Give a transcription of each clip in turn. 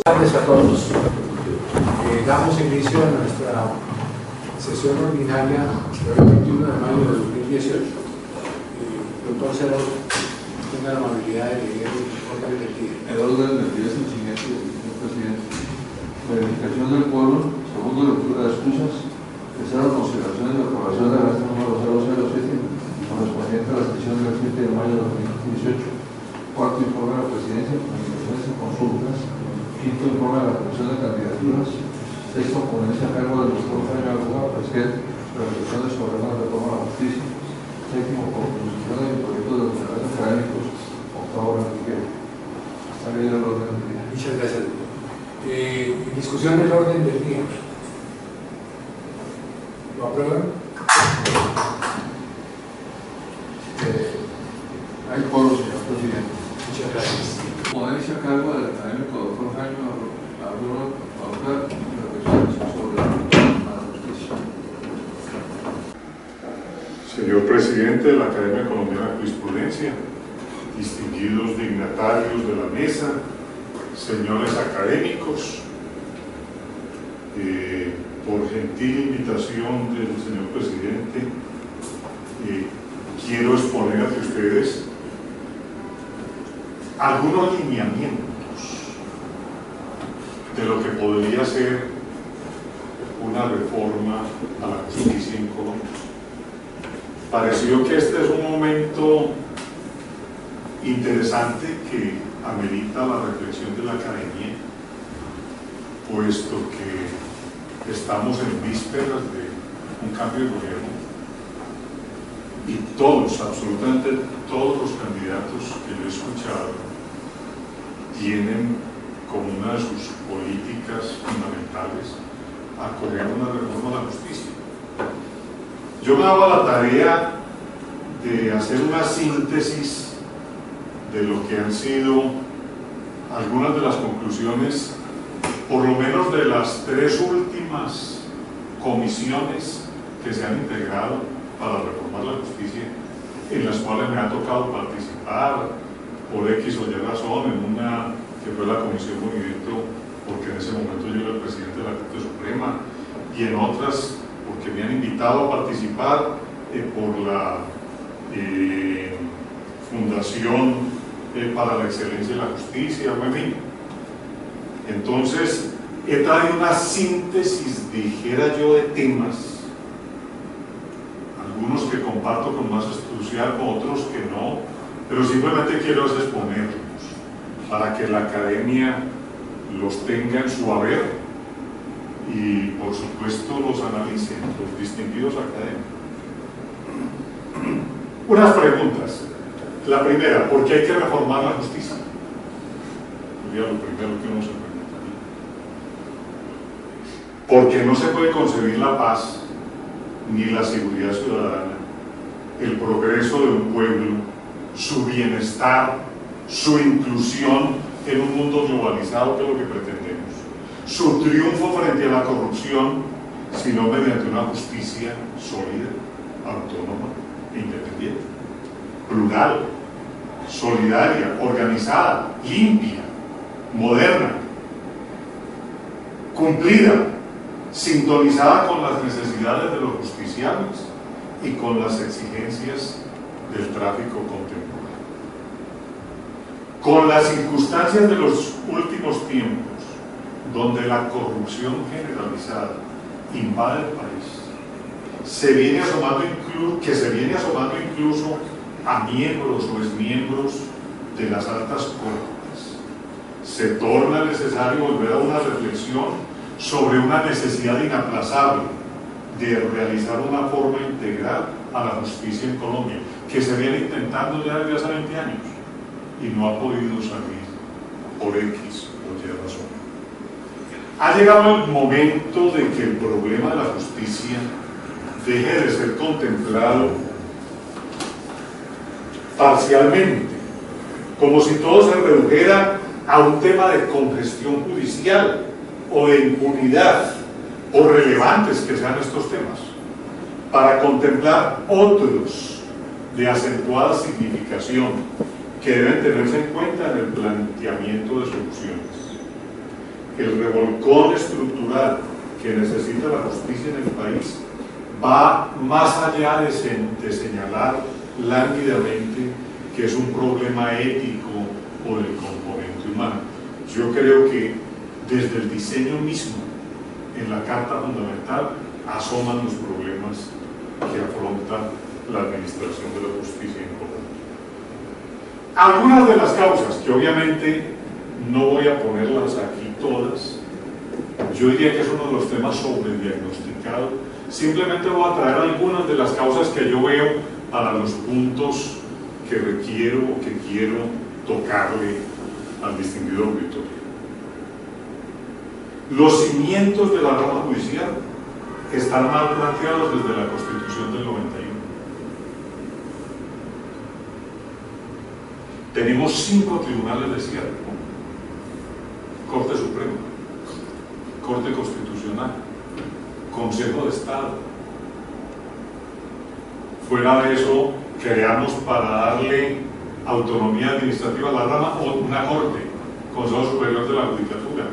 Buenas tardes a todos. Damos inicio a nuestra sesión ordinaria del 21 de mayo de 2018. Doctor Cerro, tenga la amabilidad de leer el orden del día. El orden del día es el siguiente, señor presidente. Verificación del quórum, segundo lectura de excusas, tercera consideración y aprobación de la acta número 007, correspondiente a la sesión del 7 de mayo de 2018. Cuarto informe de la presidencia, comunicaciones y consultas. Quinto informe de la comisión de candidaturas. Sexto, ponencia a cargo del doctor Jaime Aguja, presidente, reflexiones sobre la reforma de la justicia. Séptimo, conclusión del proyecto de los niveles académicos. Octavo, Enrique. Está bien el orden del día. Muchas gracias. Discusión del orden del día. ¿Lo aprueban? Hay quórum, señor presidente. Muchas gracias. Ponencia a cargo del académico doctor Jaime Aguja, reflexiones sobre la reforma de la justicia. Señor presidente de la Academia Colombiana de Jurisprudencia, distinguidos dignatarios de la mesa, señores académicos, por gentil invitación del señor presidente, quiero exponer ante ustedes algunos lineamientos de lo que podría ser una reforma a la justicia en Colombia. Pareció que este es un momento interesante que amerita la reflexión de la academia, puesto que estamos en vísperas de un cambio de gobierno y todos, absolutamente todos los candidatos que yo he escuchado tienen como una de sus políticas fundamentales acoger una reforma a la justicia. Yo me daba la tarea de hacer una síntesis de lo que han sido algunas de las conclusiones, por lo menos de las tres últimas comisiones que se han integrado para reformar la justicia, en las cuales me ha tocado participar por X o Y razón, en una que fue la Comisión Movimiento, porque en ese momento yo era el presidente de la Corte Suprema, y en otras porque me han invitado a participar por la Fundación para la Excelencia de la Justicia, en fin. Entonces, he traído una síntesis, dijera yo, de temas, algunos que comparto con más entusiasmo, otros que no, pero simplemente quiero exponerlos para que la academia los tenga en su haber y por supuesto los analicen los distinguidos académicos. Unas preguntas. La primera, ¿por qué hay que reformar la justicia? Sería lo primero que uno se preguntaría. Porque no se puede concebir la paz ni la seguridad ciudadana, el progreso de un pueblo, su bienestar, su inclusión en un mundo globalizado, que es lo que pretendemos, su triunfo frente a la corrupción, sino mediante una justicia sólida, autónoma e independiente, plural, solidaria, organizada, limpia, moderna, cumplida, sintonizada con las necesidades de los justiciables y con las exigencias del tráfico contemporáneo. Con las circunstancias de los últimos tiempos, donde la corrupción generalizada invade el país, se viene asomando incluso a miembros o exmiembros de las altas cortes, se torna necesario volver a una reflexión sobre una necesidad inaplazable de realizar una forma integral a la justicia en Colombia, que se viene intentando ya desde hace 20 años y no ha podido salir por X o Y razón. Ha llegado el momento de que el problema de la justicia deje de ser contemplado parcialmente, como si todo se redujera a un tema de congestión judicial o de impunidad, por relevantes que sean estos temas, para contemplar otros de acentuada significación que deben tenerse en cuenta en el planteamiento de soluciones. el revolcón estructural que necesita la justicia en el país va más allá de señalar lánguidamente que es un problema ético o del componente humano. Yo creo que desde el diseño mismo, en la Carta Fundamental, asoman los problemas que afronta la administración de la justicia en Colombia. Algunas de las causas, que obviamente no voy a ponerlas aquí todas, yo diría que es uno de los temas sobrediagnosticados. Simplemente voy a traer algunas de las causas que yo veo para los puntos que requiero o que quiero tocarle al distinguido auditorio. Los cimientos de la rama judicial están mal planteados desde la Constitución del 91. Tenemos 5 tribunales de cierre: Corte Suprema, Corte Constitucional, Consejo de Estado. Fuera de eso, creamos para darle autonomía administrativa a la rama una corte, Consejo Superior de la Judicatura,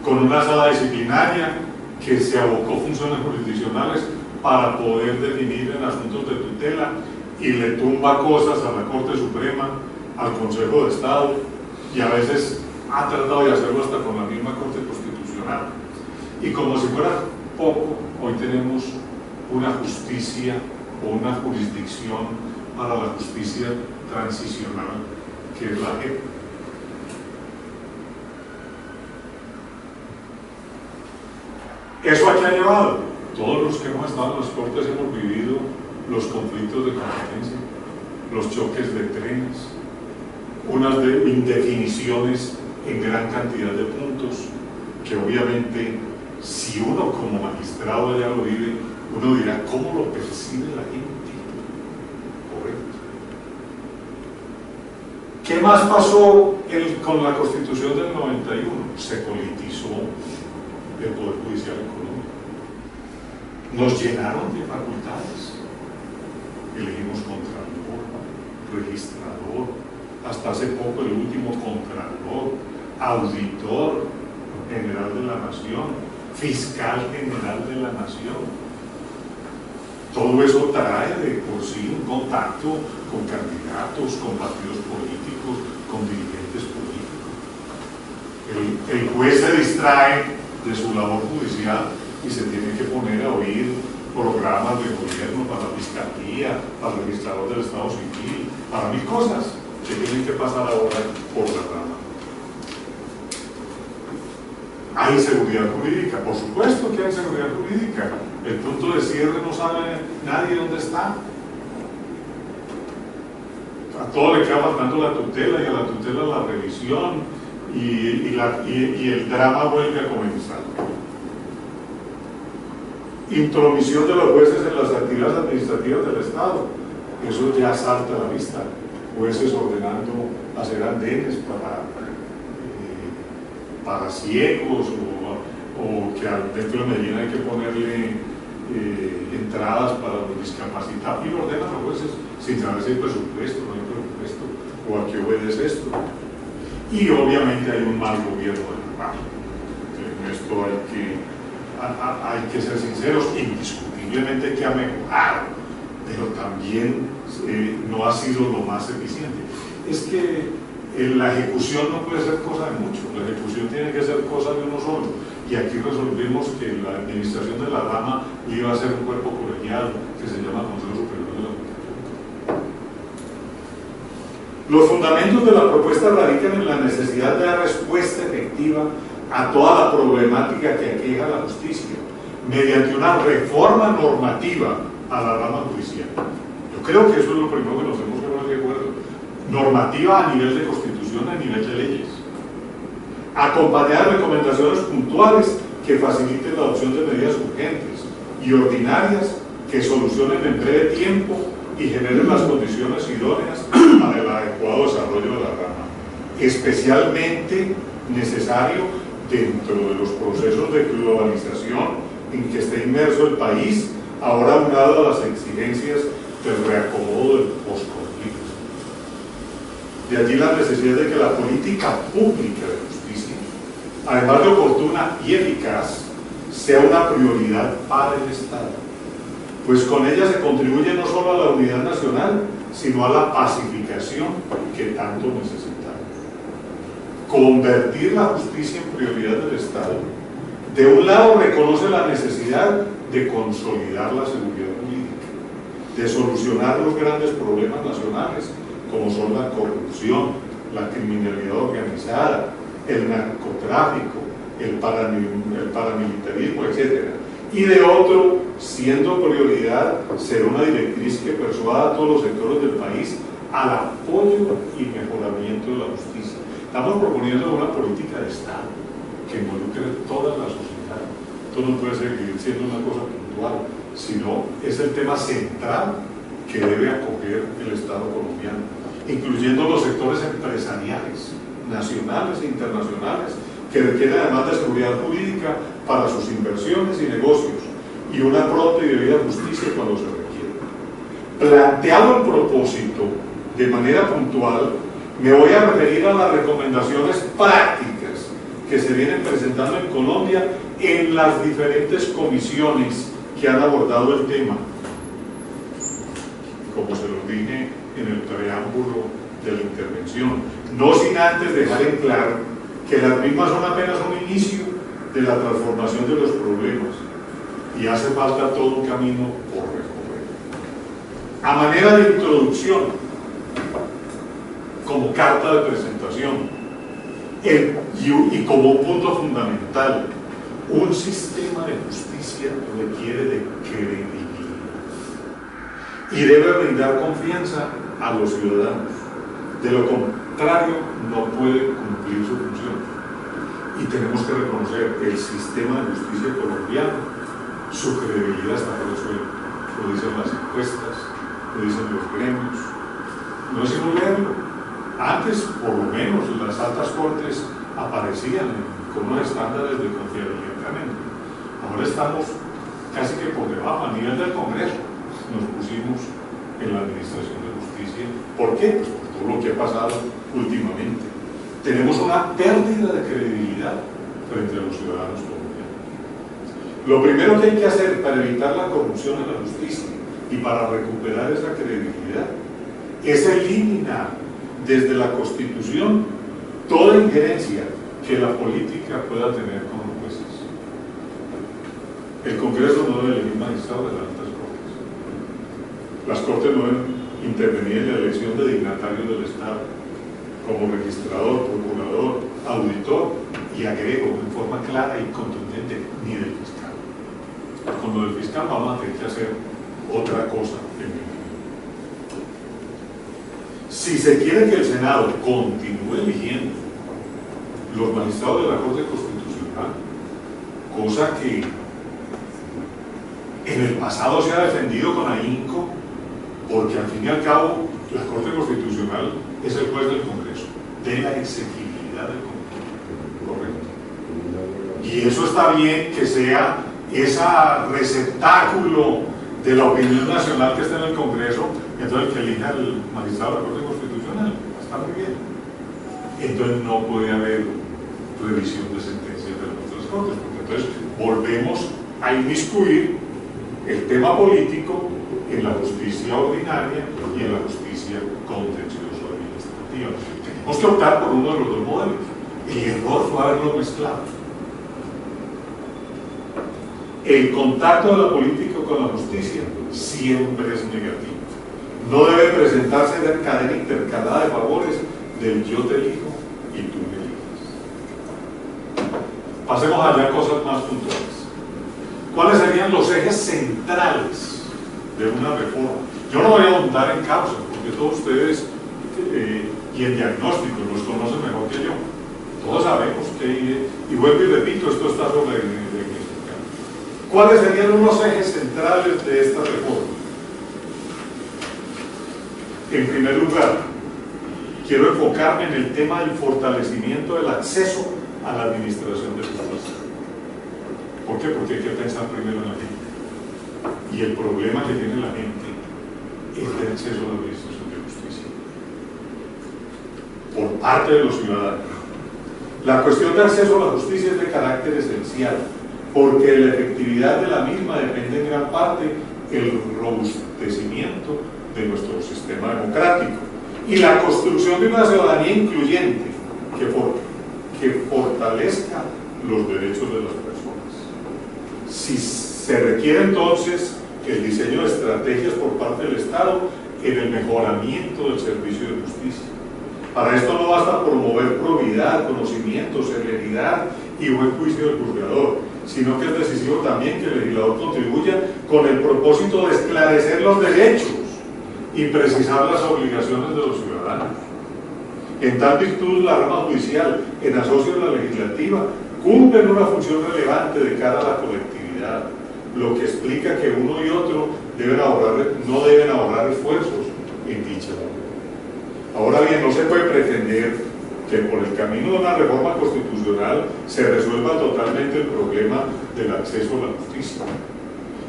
con una sala disciplinaria que se abocó funciones jurisdiccionales para poder definir en asuntos de tutela y le tumba cosas a la Corte Suprema, al Consejo de Estado, y a veces ha tratado de hacerlo hasta con la misma Corte Constitucional. Y como si fuera poco, hoy tenemos una justicia o una jurisdicción para la justicia transicional, que es la JEP. ¿Eso a qué ha llevado? Todos los que hemos estado en las cortes hemos vivido los conflictos de competencia, los choques de trenes, unas indefiniciones en gran cantidad de puntos, que obviamente, si uno como magistrado ya lo vive, uno dirá, ¿cómo lo percibe la gente? Correcto. ¿Qué más pasó con la Constitución del 91? Se politizó el Poder Judicial en Colombia. Nos llenaron de facultades. Elegimos contralor, registrador, hasta hace poco el último contralor, auditor general de la nación, fiscal general de la nación. Todo eso trae de por sí un contacto con candidatos, con partidos políticos, con dirigentes políticos. El juez se distrae de su labor judicial y se tiene que poner a oír programas de gobierno para la fiscalía, para el registrador del Estado Civil, para 1000 cosas que tienen que pasar ahora por la rama. Hay seguridad jurídica, por supuesto que hay seguridad jurídica. El punto de cierre no sabe nadie dónde está. A todo le queda faltando la tutela, y a la tutela la revisión, y el drama vuelve a comenzar. Intromisión de los jueces en las actividades administrativas del Estado, eso ya salta a la vista. Jueces ordenando hacer andenes para ciegos, o que dentro de Medellín hay que ponerle entradas para los discapacitados, y lo ordenan los jueces sin saber si hay presupuesto, no hay presupuesto, o a qué obedece esto. Y obviamente hay un mal gobierno del lugar. En esto hay que ser sinceros, indiscutiblemente que ha mejorado, pero también no ha sido lo más eficiente. Es que la ejecución no puede ser cosa de muchos, la ejecución tiene que ser cosa de uno solo. Y aquí resolvimos que la administración de la rama iba a ser un cuerpo colegiado que se llama Consejo Superior de la Judicatura. Los fundamentos de la propuesta radican en la necesidad de dar respuesta efectiva a toda la problemática que aqueja la justicia, mediante una reforma normativa a la rama judicial. Yo creo que eso es lo primero que nos tenemos que poner de acuerdo. Normativa a nivel de constitución, a nivel de leyes. Acompañar de recomendaciones puntuales que faciliten la adopción de medidas urgentes y ordinarias que solucionen en breve tiempo y generen las condiciones idóneas para el adecuado desarrollo de la rama. Especialmente necesario dentro de los procesos de globalización en que está inmerso el país, ahora aunado a las exigencias del reacomodo del posconflicto. De allí la necesidad de que la política pública de justicia además de oportuna y eficaz, sea una prioridad para el Estado, pues con ella se contribuye no solo a la unidad nacional, sino a la pacificación que tanto necesitamos. Convertir la justicia en prioridad del Estado, de un lado reconoce la necesidad de consolidar la seguridad jurídica, de solucionar los grandes problemas nacionales, como son la corrupción, la criminalidad organizada, el narcotráfico, el paramilitarismo, etc. Y de otro, siendo prioridad, será una directriz que persuada a todos los sectores del país al apoyo y mejoramiento de la justicia. Estamos proponiendo una política de Estado que involucre toda la sociedad. Esto no puede seguir siendo una cosa puntual, sino es el tema central que debe acoger el Estado colombiano, incluyendo los sectores empresariales, nacionales e internacionales, que requieren además de seguridad jurídica para sus inversiones y negocios, y una pronta y debida justicia cuando se requiere. Planteado el propósito de manera puntual, me voy a referir a las recomendaciones prácticas que se vienen presentando en Colombia en las diferentes comisiones que han abordado el tema. Como se lo dije en el preámbulo de la intervención, no sin antes dejar en claro que las mismas son apenas un inicio de la transformación de los problemas y hace falta todo un camino por recorrer. A manera de introducción, como carta de presentación y como un punto fundamental, un sistema de justicia requiere de credibilidad y debe brindar confianza a los ciudadanos. De lo contrario, no puede cumplir su función. Y tenemos que reconocer el sistema de justicia colombiano, su credibilidad está por el suelo. Lo dicen las encuestas, lo dicen los gremios. No es leerlo. Antes, por lo menos, las altas cortes aparecían con unos estándares de confiabilidad tremendo. Ahora estamos casi que por debajo, a nivel del Congreso, nos pusimos en la Administración de Justicia. ¿Por qué? Pues por todo lo que ha pasado últimamente. Tenemos una pérdida de credibilidad frente a los ciudadanos colombianos. Lo primero que hay que hacer para evitar la corrupción en la justicia y para recuperar esa credibilidad es eliminar desde la Constitución toda injerencia que la política pueda tener con los jueces. El Congreso no debe elegir magistrados de las altas cortes. Las cortes no deben intervenir en la elección de dignatarios del Estado, como registrador, procurador, auditor, y agrego en forma clara y contundente, ni del fiscal. Con lo del fiscal vamos a tener que hacer otra cosa en mi opinión. Si se quiere que el Senado continúe eligiendo los magistrados de la Corte Constitucional, cosa que en el pasado se ha defendido con ahínco, porque al fin y al cabo la Corte Constitucional es el juez del Congreso, de la exigibilidad del Congreso, correcto. Y eso está bien que sea ese receptáculo de la opinión nacional que está en el Congreso, entonces el que elija el magistrado de la Corte Constitucional, está muy bien. Entonces no puede haber revisión de sentencias de las otras cortes, porque entonces volvemos a inmiscuir el tema político en la justicia ordinaria y en la justicia contencioso administrativa. Tenemos que optar por uno de los dos modelos. El error fue haberlo mezclado. El contacto de la política con la justicia siempre es negativo. No debe presentarse de cadena intercalada de favores del yo te elijo y tú me eliges. Pasemos allá a cosas más puntuales. ¿Cuáles serían los ejes centrales de una reforma? Yo no voy a montar en causa, porque todos ustedes y en diagnóstico los conocen mejor que yo. Todos sabemos que, y vuelvo y repito, esto está sobre diagnosticado. ¿Cuáles serían unos ejes centrales de esta reforma? En primer lugar, quiero enfocarme en el tema del fortalecimiento del acceso a la administración de justicia. ¿Por qué? Porque hay que pensar primero en la gente. Y el problema que tiene la gente es el acceso a la administración de justicia por parte de los ciudadanos. La cuestión de acceso a la justicia es de carácter esencial, porque de la efectividad de la misma depende en gran parte el robustecimiento de nuestro sistema democrático y la construcción de una ciudadanía incluyente que fortalezca los derechos de las personas. Si se requiere entonces el diseño de estrategias por parte del Estado en el mejoramiento del servicio de justicia. Para esto no basta promover probidad, conocimiento, celeridad y buen juicio del juzgador, sino que es decisivo también que el legislador contribuya con el propósito de esclarecer los derechos y precisar las obligaciones de los ciudadanos. En tal virtud, la rama judicial, en asocio de la legislativa, cumplen una función relevante de cara a la colectividad, lo que explica que uno y otro no deben ahorrar esfuerzos en dicha labor. Ahora bien, no se puede pretender que por el camino de una reforma constitucional se resuelva totalmente el problema del acceso a la justicia.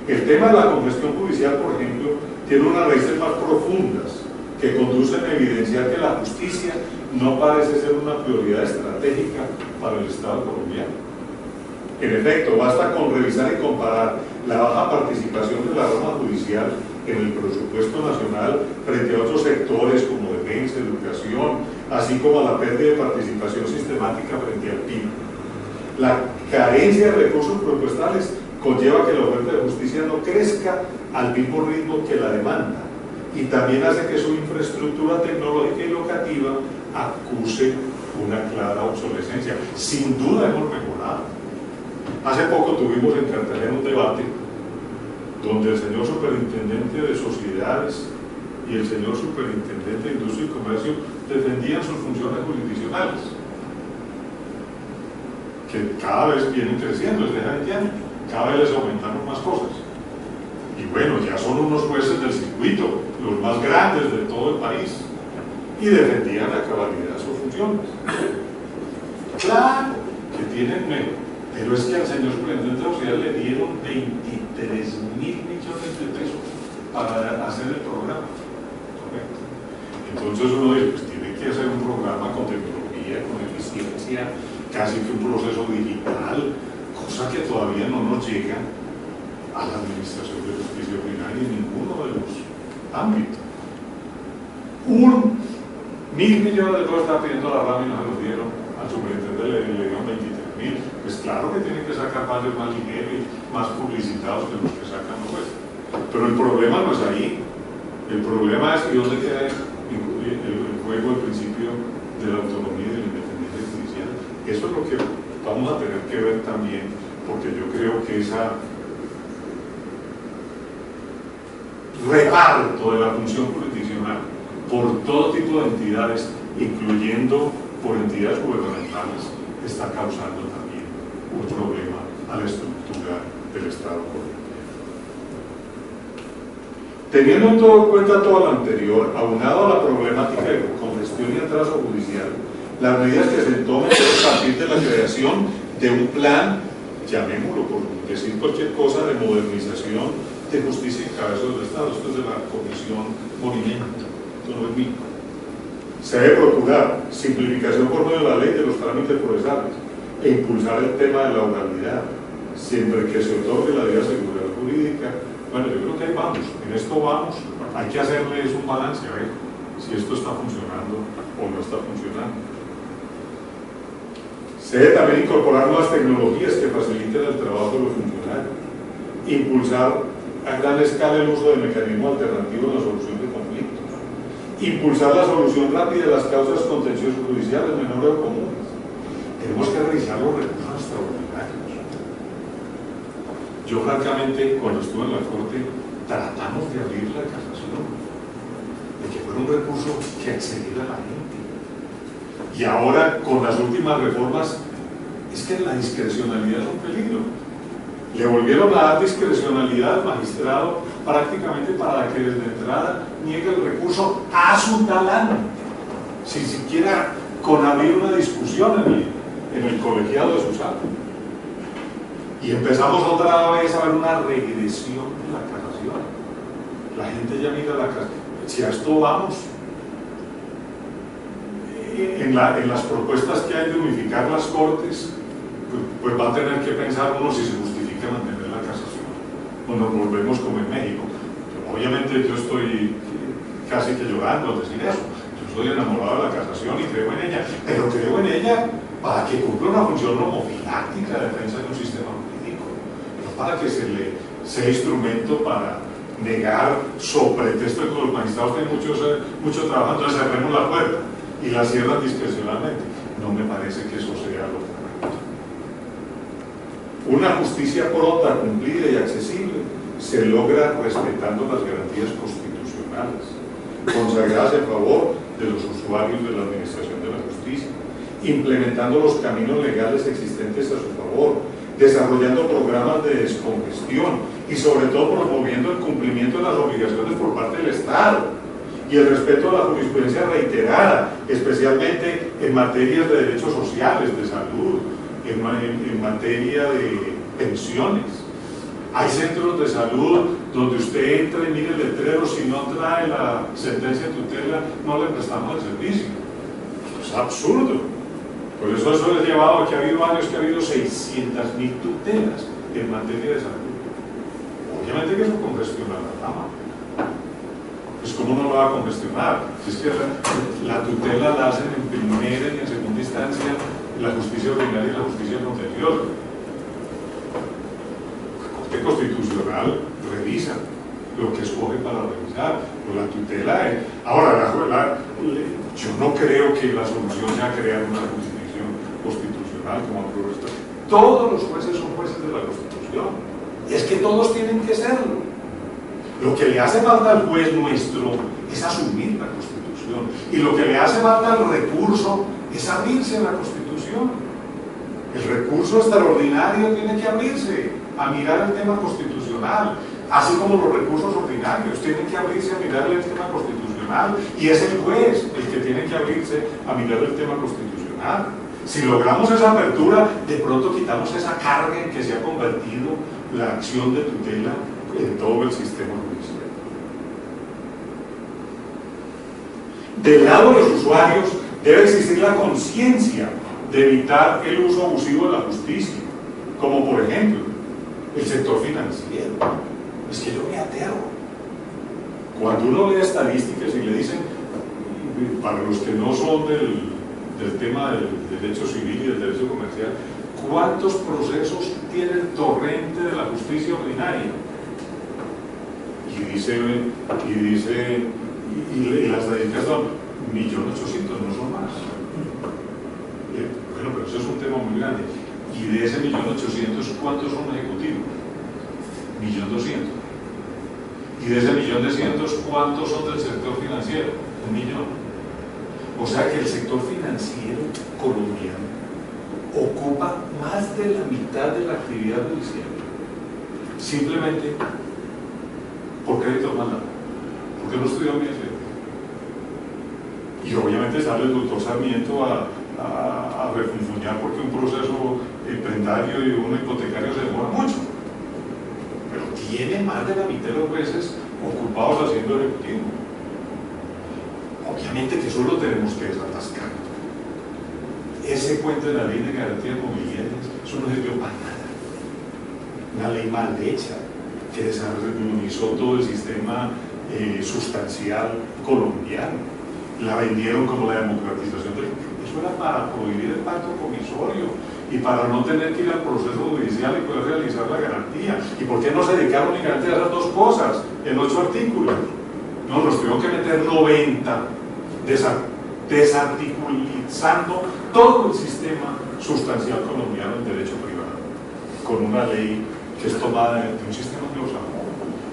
El tema de la congestión judicial, por ejemplo, tiene unas raíces más profundas que conducen a evidenciar que la justicia no parece ser una prioridad estratégica para el Estado colombiano. En efecto, basta con revisar y comparar la baja participación de la rama judicial en el presupuesto nacional frente a otros sectores como defensa, educación, así como a la pérdida de participación sistemática frente al PIB. La carencia de recursos presupuestales conlleva que la oferta de justicia no crezca al mismo ritmo que la demanda y también hace que su infraestructura tecnológica y locativa acuse una clara obsolescencia. Sin duda hemos mejorado. Hace poco tuvimos en Cartagena un debate donde el señor superintendente de sociedades y el señor superintendente de industria y comercio defendían sus funciones jurisdiccionales, que cada vez vienen creciendo desde hace 20 años, cada vez les aumentamos más cosas. Y bueno, ya son unos jueces del circuito, los más grandes de todo el país, y defendían a cabalidad sus funciones. Claro que tienen menos, pero es que al señor superintendente de sociedad le dieron 23.000 millones de pesos para hacer el programa. Entonces uno dice, pues tiene que hacer un programa con tecnología, con eficiencia, casi que un proceso digital, cosa que todavía no nos llega a la administración de justicia ordinaria en ninguno de los ámbitos. 1.000 millones de pesos está pidiendo la rama y no se los dieron, al superintendente le dieron 23.000. Pues claro que tienen que sacar fallos más ligeros y más publicitados que los que sacan los jueces. Pero el problema no es ahí. El problema es que dónde queda el juego, el principio de la autonomía y de la independencia judicial. Eso es lo que vamos a tener que ver también, porque yo creo que esa reparto de la función jurisdiccional por todo tipo de entidades, incluyendo por entidades gubernamentales, está causando también un problema a la estructura del Estado colombiano. Teniendo en cuenta todo lo anterior, aunado a la problemática de congestión y atraso judicial, las medidas que se tomen a partir de la creación de un plan, llamémoslo por decir cualquier cosa, de modernización de justicia en cabeza del Estado. Esto es de la Comisión Movimiento, esto no es mío. Se debe procurar simplificación por medio de la ley de los trámites procesales e impulsar el tema de la oralidad, siempre que se otorgue la debida seguridad jurídica. Bueno, yo creo que ahí vamos, en esto vamos, hay que hacerle un balance, a ver si esto está funcionando o no está funcionando. Se debe también incorporar nuevas tecnologías que faciliten el trabajo de los funcionarios, impulsar a gran escala el uso de mecanismos alternativos en la solución de conflictos, impulsar la solución rápida de las causas contenciosas judiciales menores o comunes. Tenemos que revisar los recursos extraordinarios. Yo francamente, cuando estuve en la Corte, tratamos de abrir la casación, de que fuera un recurso que accediera a la gente. Y ahora, con las últimas reformas, es que la discrecionalidad es un peligro. Le volvieron a dar discrecionalidad al magistrado prácticamente para que desde entrada niegue el recurso a su talante, sin siquiera con abrir una discusión en el colegiado de su sala. Y empezamos otra vez a ver una regresión de la casación. La gente ya mira la casación. Si a esto vamos, en las propuestas que hay de unificar las cortes, pues va a tener que pensar uno si se justifica mantener la casación o nos volvemos como en México. Obviamente yo estoy casi que llorando al decir eso. Yo estoy enamorado de la casación y creo en ella, pero creo en ella para que cumpla una función nomofiláctica de defensa de un sistema jurídico, no para que sea instrumento para negar, sobre pretexto de que los magistrados tienen mucho trabajo, entonces cerremos la puerta y la cierran discrecionalmente. No me parece que eso sea lo correcto. Una justicia pronta, cumplida y accesible se logra respetando las garantías constitucionales consagradas en favor de los usuarios de la administración de la justicia, implementando los caminos legales existentes a su favor, desarrollando programas de descongestión y sobre todo promoviendo el cumplimiento de las obligaciones por parte del Estado y el respeto a la jurisprudencia reiterada, especialmente en materias de derechos sociales, de salud, en materia de pensiones. Hay centros de salud donde usted entra y mire el letrero, si no trae la sentencia de tutela, no le prestamos el servicio. Es absurdo. Por eso les he llevado a que ha habido años que ha habido 600.000 tutelas en materia de salud. Obviamente que eso congestiona la rama. Pues ¿cómo no lo va a congestionar? Si es que la tutela la hacen en primera y en segunda instancia la justicia ordinaria y la justicia contenciosa. La Corte Constitucional revisa lo que escoge para revisar. Pues la tutela es... Ahora, yo no creo que la solución sea crear una jurisdicción constitucional como ha propuesto. Todos los jueces son jueces de la Constitución. Y es que todos tienen que serlo. Lo que le hace falta al juez nuestro es asumir la Constitución. Y lo que le hace falta al recurso es abrirse a la Constitución. El recurso extraordinario tiene que abrirse a mirar el tema constitucional, así como los recursos ordinarios tienen que abrirse a mirar el tema constitucional, y es el juez el que tiene que abrirse a mirar el tema constitucional. Si logramos esa apertura, de pronto quitamos esa carga en que se ha convertido la acción de tutela en todo el sistema judicial. Del lado de los usuarios debe existir la conciencia de evitar el uso abusivo de la justicia, como por ejemplo el sector financiero. Es que yo me aterro cuando uno lee estadísticas y le dicen, para los que no son del tema del derecho civil y del derecho comercial, ¿cuántos procesos tiene el torrente de la justicia ordinaria? Y las estadísticas son 1.800.000, no son más. Bueno, pero eso es un tema muy grande. Y de ese 1.800.000, ¿cuántos son ejecutivos? 1.200.000. Y de ese 1.200.000, ¿cuántos son del sector financiero? 1.000.000. O sea que el sector financiero colombiano ocupa más de la mitad de la actividad judicial, simplemente por crédito mal dado, porque no estudió bien. Y obviamente sale el doctor Sarmiento a refunfuñar porque un proceso prendario y uno hipotecario se demora mucho, pero tiene más de la mitad de los jueces ocupados haciendo ejecutivo. Obviamente que eso lo tenemos que desatascar. Ese cuento de la ley de garantía de movilidades, eso no sirvió para nada. Una ley mal hecha que desarmonizó todo el sistema sustancial colombiano. La vendieron como la democratización del... Eso era para prohibir el pacto comisorio y para no tener que ir al proceso judicial y poder realizar la garantía. ¿Y por qué no se dedicaron ni garantía a esas dos cosas en 8 artículos? No, los tuvieron que meter 90, desarticulizando todo el sistema sustancial colombiano en derecho privado, con una ley que es tomada de un sistema anglosajón.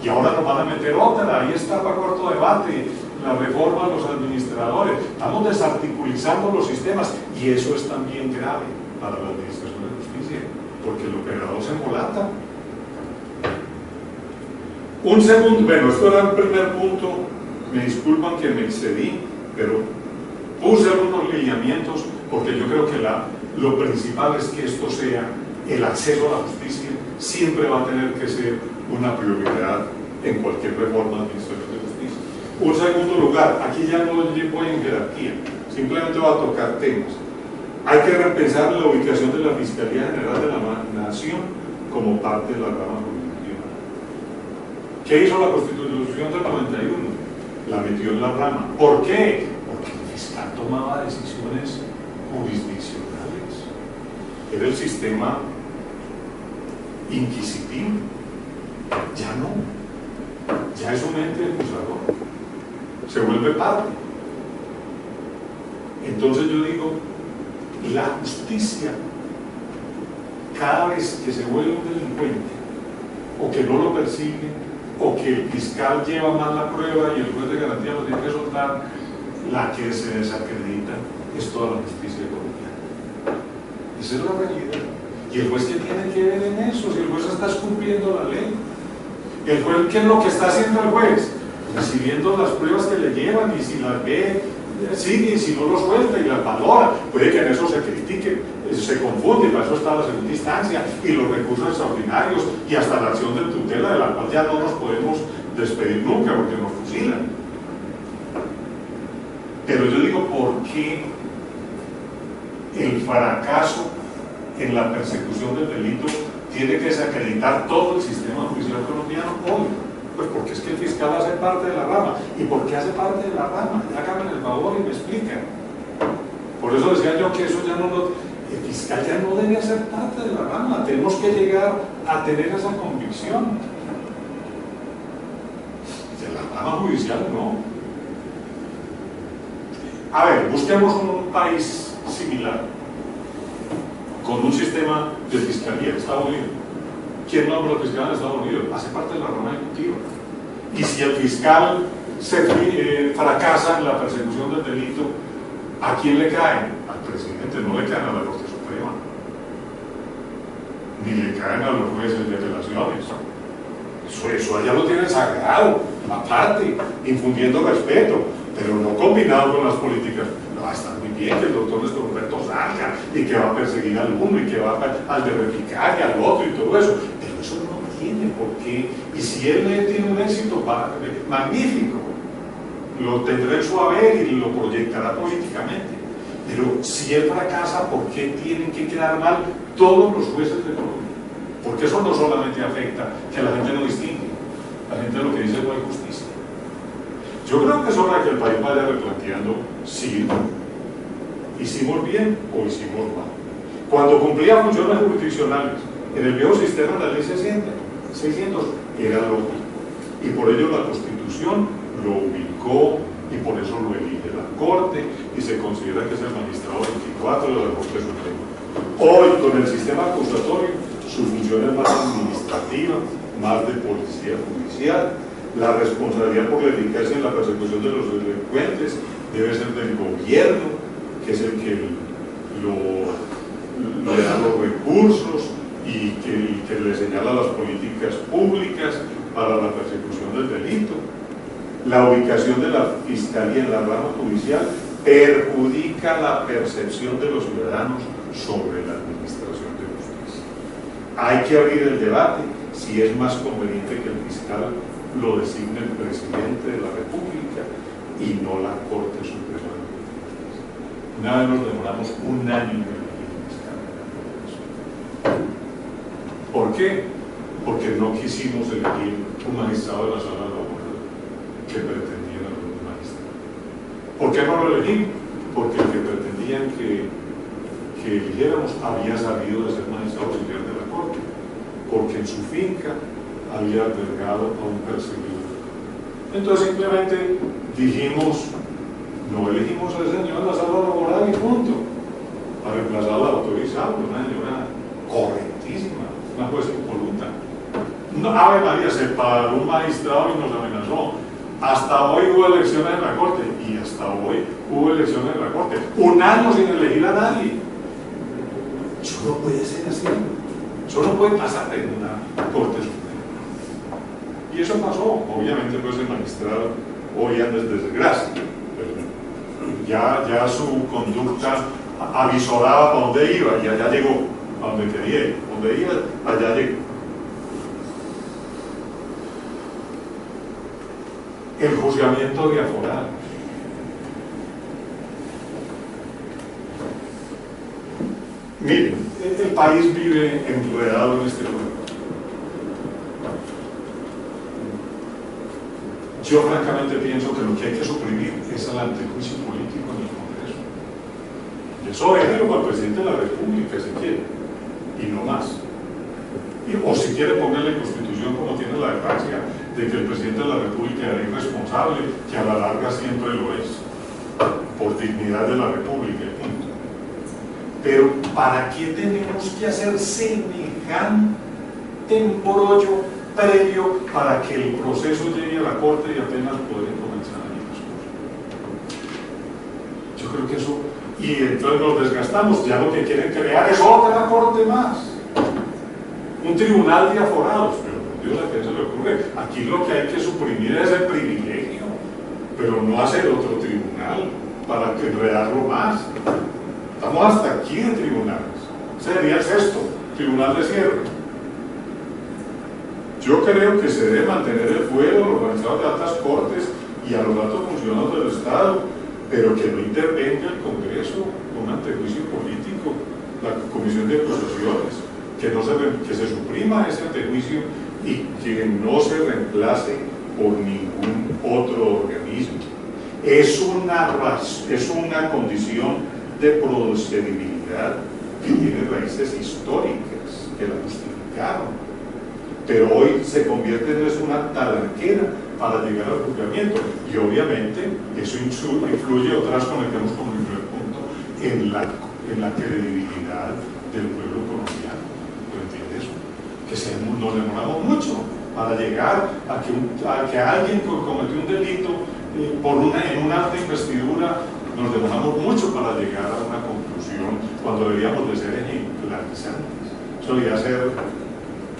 Y ahora nos van a meter otra, ahí está para cuarto debate, la reforma a los administradores. Estamos desarticulizando los sistemas y eso es también grave para la administración de justicia, porque el operador se embolata. Un segundo, bueno, esto era el primer punto, me disculpan que me excedí, pero puse algunos lineamientos porque yo creo que lo principal es que esto sea el acceso a la justicia, siempre va a tener que ser una prioridad en cualquier reforma administrativa de justicia. Un segundo lugar, aquí ya no voy en jerarquía, simplemente va a tocar temas. Hay que repensar la ubicación de la Fiscalía General de la Nación como parte de la rama jurisdiccional. ¿Qué hizo la Constitución del 91? La metió en la rama. ¿Por qué? Porque el fiscal tomaba decisiones jurisdiccionales. Era el sistema inquisitivo. Ya no. Ya es un ente acusador. Se vuelve parte. Entonces yo digo, la justicia, cada vez que se vuelve un delincuente, o que no lo persigue, o que el fiscal lleva mal la prueba y el juez de garantía lo tiene que soltar, la que se desacredita es toda la justicia colombiana. Esa es la realidad. ¿Y el juez qué tiene que ver en eso? Si el juez está cumpliendo la ley. ¿El juez qué es lo que está haciendo el juez? Recibiendo las pruebas que le llevan, y si las ve, sigue, y si no lo suelta y las valora. Puede que en eso se critique, se confunde, para eso está la segunda instancia y los recursos extraordinarios y hasta la acción de tutela, de la cual ya no nos podemos despedir nunca porque nos fusilan. Pero yo digo, ¿por qué el fracaso en la persecución del delito tiene que desacreditar todo el sistema judicial colombiano hoy? Pues porque es que el fiscal hace parte de la rama. ¿Y por qué hace parte de la rama? Háganme el favor y me explican. Por eso decía yo que eso ya no lo... El fiscal ya no debe hacer parte de la rama. Tenemos que llegar a tener esa convicción. De la rama judicial no. A ver, busquemos un país similar, con un sistema de fiscalía, Estados Unidos. ¿Quién nombra al fiscal en Estados Unidos? Hace parte de la rama ejecutiva. Y si el fiscal fracasa en la persecución del delito, ¿a quién le caen? Al presidente, no le caen a la Corte Suprema, ni le caen a los jueces de apelaciones. Eso allá lo tienen sagrado, aparte, infundiendo respeto, pero no combinado con las políticas. No, está muy bien que el doctor Néstor Humberto salga y que va a perseguir al uno y que va al de verificar y al otro y todo eso, pero eso no tiene por qué. Y si él tiene un éxito magnífico, lo tendrá en su haber y lo proyectará políticamente. Pero si él fracasa, ¿por qué tienen que quedar mal todos los jueces de Colombia? Porque eso no solamente afecta que la gente no distingue, la gente lo que dice no hay justicia. Yo creo que es hora que el país vaya replanteando si hicimos bien o hicimos mal. Cuando cumplía funciones jurisdiccionales en el viejo sistema de la ley 600 era lógico, y por ello la Constitución lo ubicó y por eso lo elige la Corte y se considera que es el magistrado 24 de la Corte Suprema. Hoy, con el sistema acusatorio, su función es más administrativa, más de policía judicial. La responsabilidad por la eficacia en la persecución de los delincuentes debe ser del gobierno, que es el que le da los recursos y que le señala las políticas públicas para la persecución del delito. La ubicación de la Fiscalía en la rama judicial perjudica la percepción de los ciudadanos sobre la administración de justicia. Hay que abrir el debate si es más conveniente que el fiscal lo designe el presidente de la República y no la Corte Suprema de Justicia. Una vez nos demoramos un año en elegir un fiscal de la Corte. ¿Por qué? Porque no quisimos elegir un magistrado de la sala laboral que pretendían algunos magistrados. ¿Por qué no lo elegimos? Porque el que pretendían que eligiéramos había salido de ser magistrado auxiliar de la Corte, porque en su finca había albergado a un perseguidor. Entonces simplemente dijimos, no elegimos a ese señor en la sala laboral y punto, para reemplazar a la doctora Isabel, una señora correctísima, una jueza impoluta. No, Ave María, se paró un magistrado y nos amenazó. Hasta hoy hubo elecciones en la Corte, y hasta hoy hubo elecciones en la Corte. Un año sin elegir a nadie. Eso no puede ser así. Eso no puede pasar en una Corte Suprema. Y eso pasó. Obviamente pues el magistrado hoy anda en desgracia. Ya su conducta avisoraba para dónde iba y allá llegó, a donde quería ir. Donde iba, allá llegó. El juzgamiento de aforados. Miren, el país vive enredado en este problema. Yo francamente pienso que lo que hay que suprimir es el antejuicio político en el Congreso. Eso déjelo para el presidente de la República si quiere, y no más. O si quiere ponerle en Constitución como tiene la de Francia, de que el presidente de la República era irresponsable, que a la larga siempre lo es, por dignidad de la República. Pero ¿para qué tenemos que hacer semejante embrollo previo para que el proceso llegue a la Corte y apenas poder comenzar a ir las cosas? Yo creo que eso, y entonces nos desgastamos, ya lo que quieren crear es otra Corte más, un tribunal de aforados, pero por Dios, ¿a qué se le ocurre? Aquí lo que hay que suprimir es el privilegio, pero no hacer otro tribunal para enredarlo más. Estamos hasta aquí de tribunales. Sería el sexto, tribunal de cierre. Yo creo que se debe mantener el fuero a los magistrados de altas cortes y a los altos funcionarios del Estado, pero que no intervenga el Congreso con un antejuicio político, la Comisión de Acusaciones, que se suprima ese antejuicio y que no se reemplace por ningún otro organismo. Es una condición de procedibilidad que tiene raíces históricas que la justificaron, pero hoy se convierte en una talanquera para llegar al juzgamiento, y obviamente eso influye, otra vez conectamos con el primer punto, en la credibilidad del pueblo colombiano. ¿Lo entiendes? Que nos demoramos mucho para llegar a que alguien cometió un delito en una alta investidura. Nos demoramos mucho para llegar a una conclusión cuando deberíamos de ser ejemplarizantes. Eso debería ser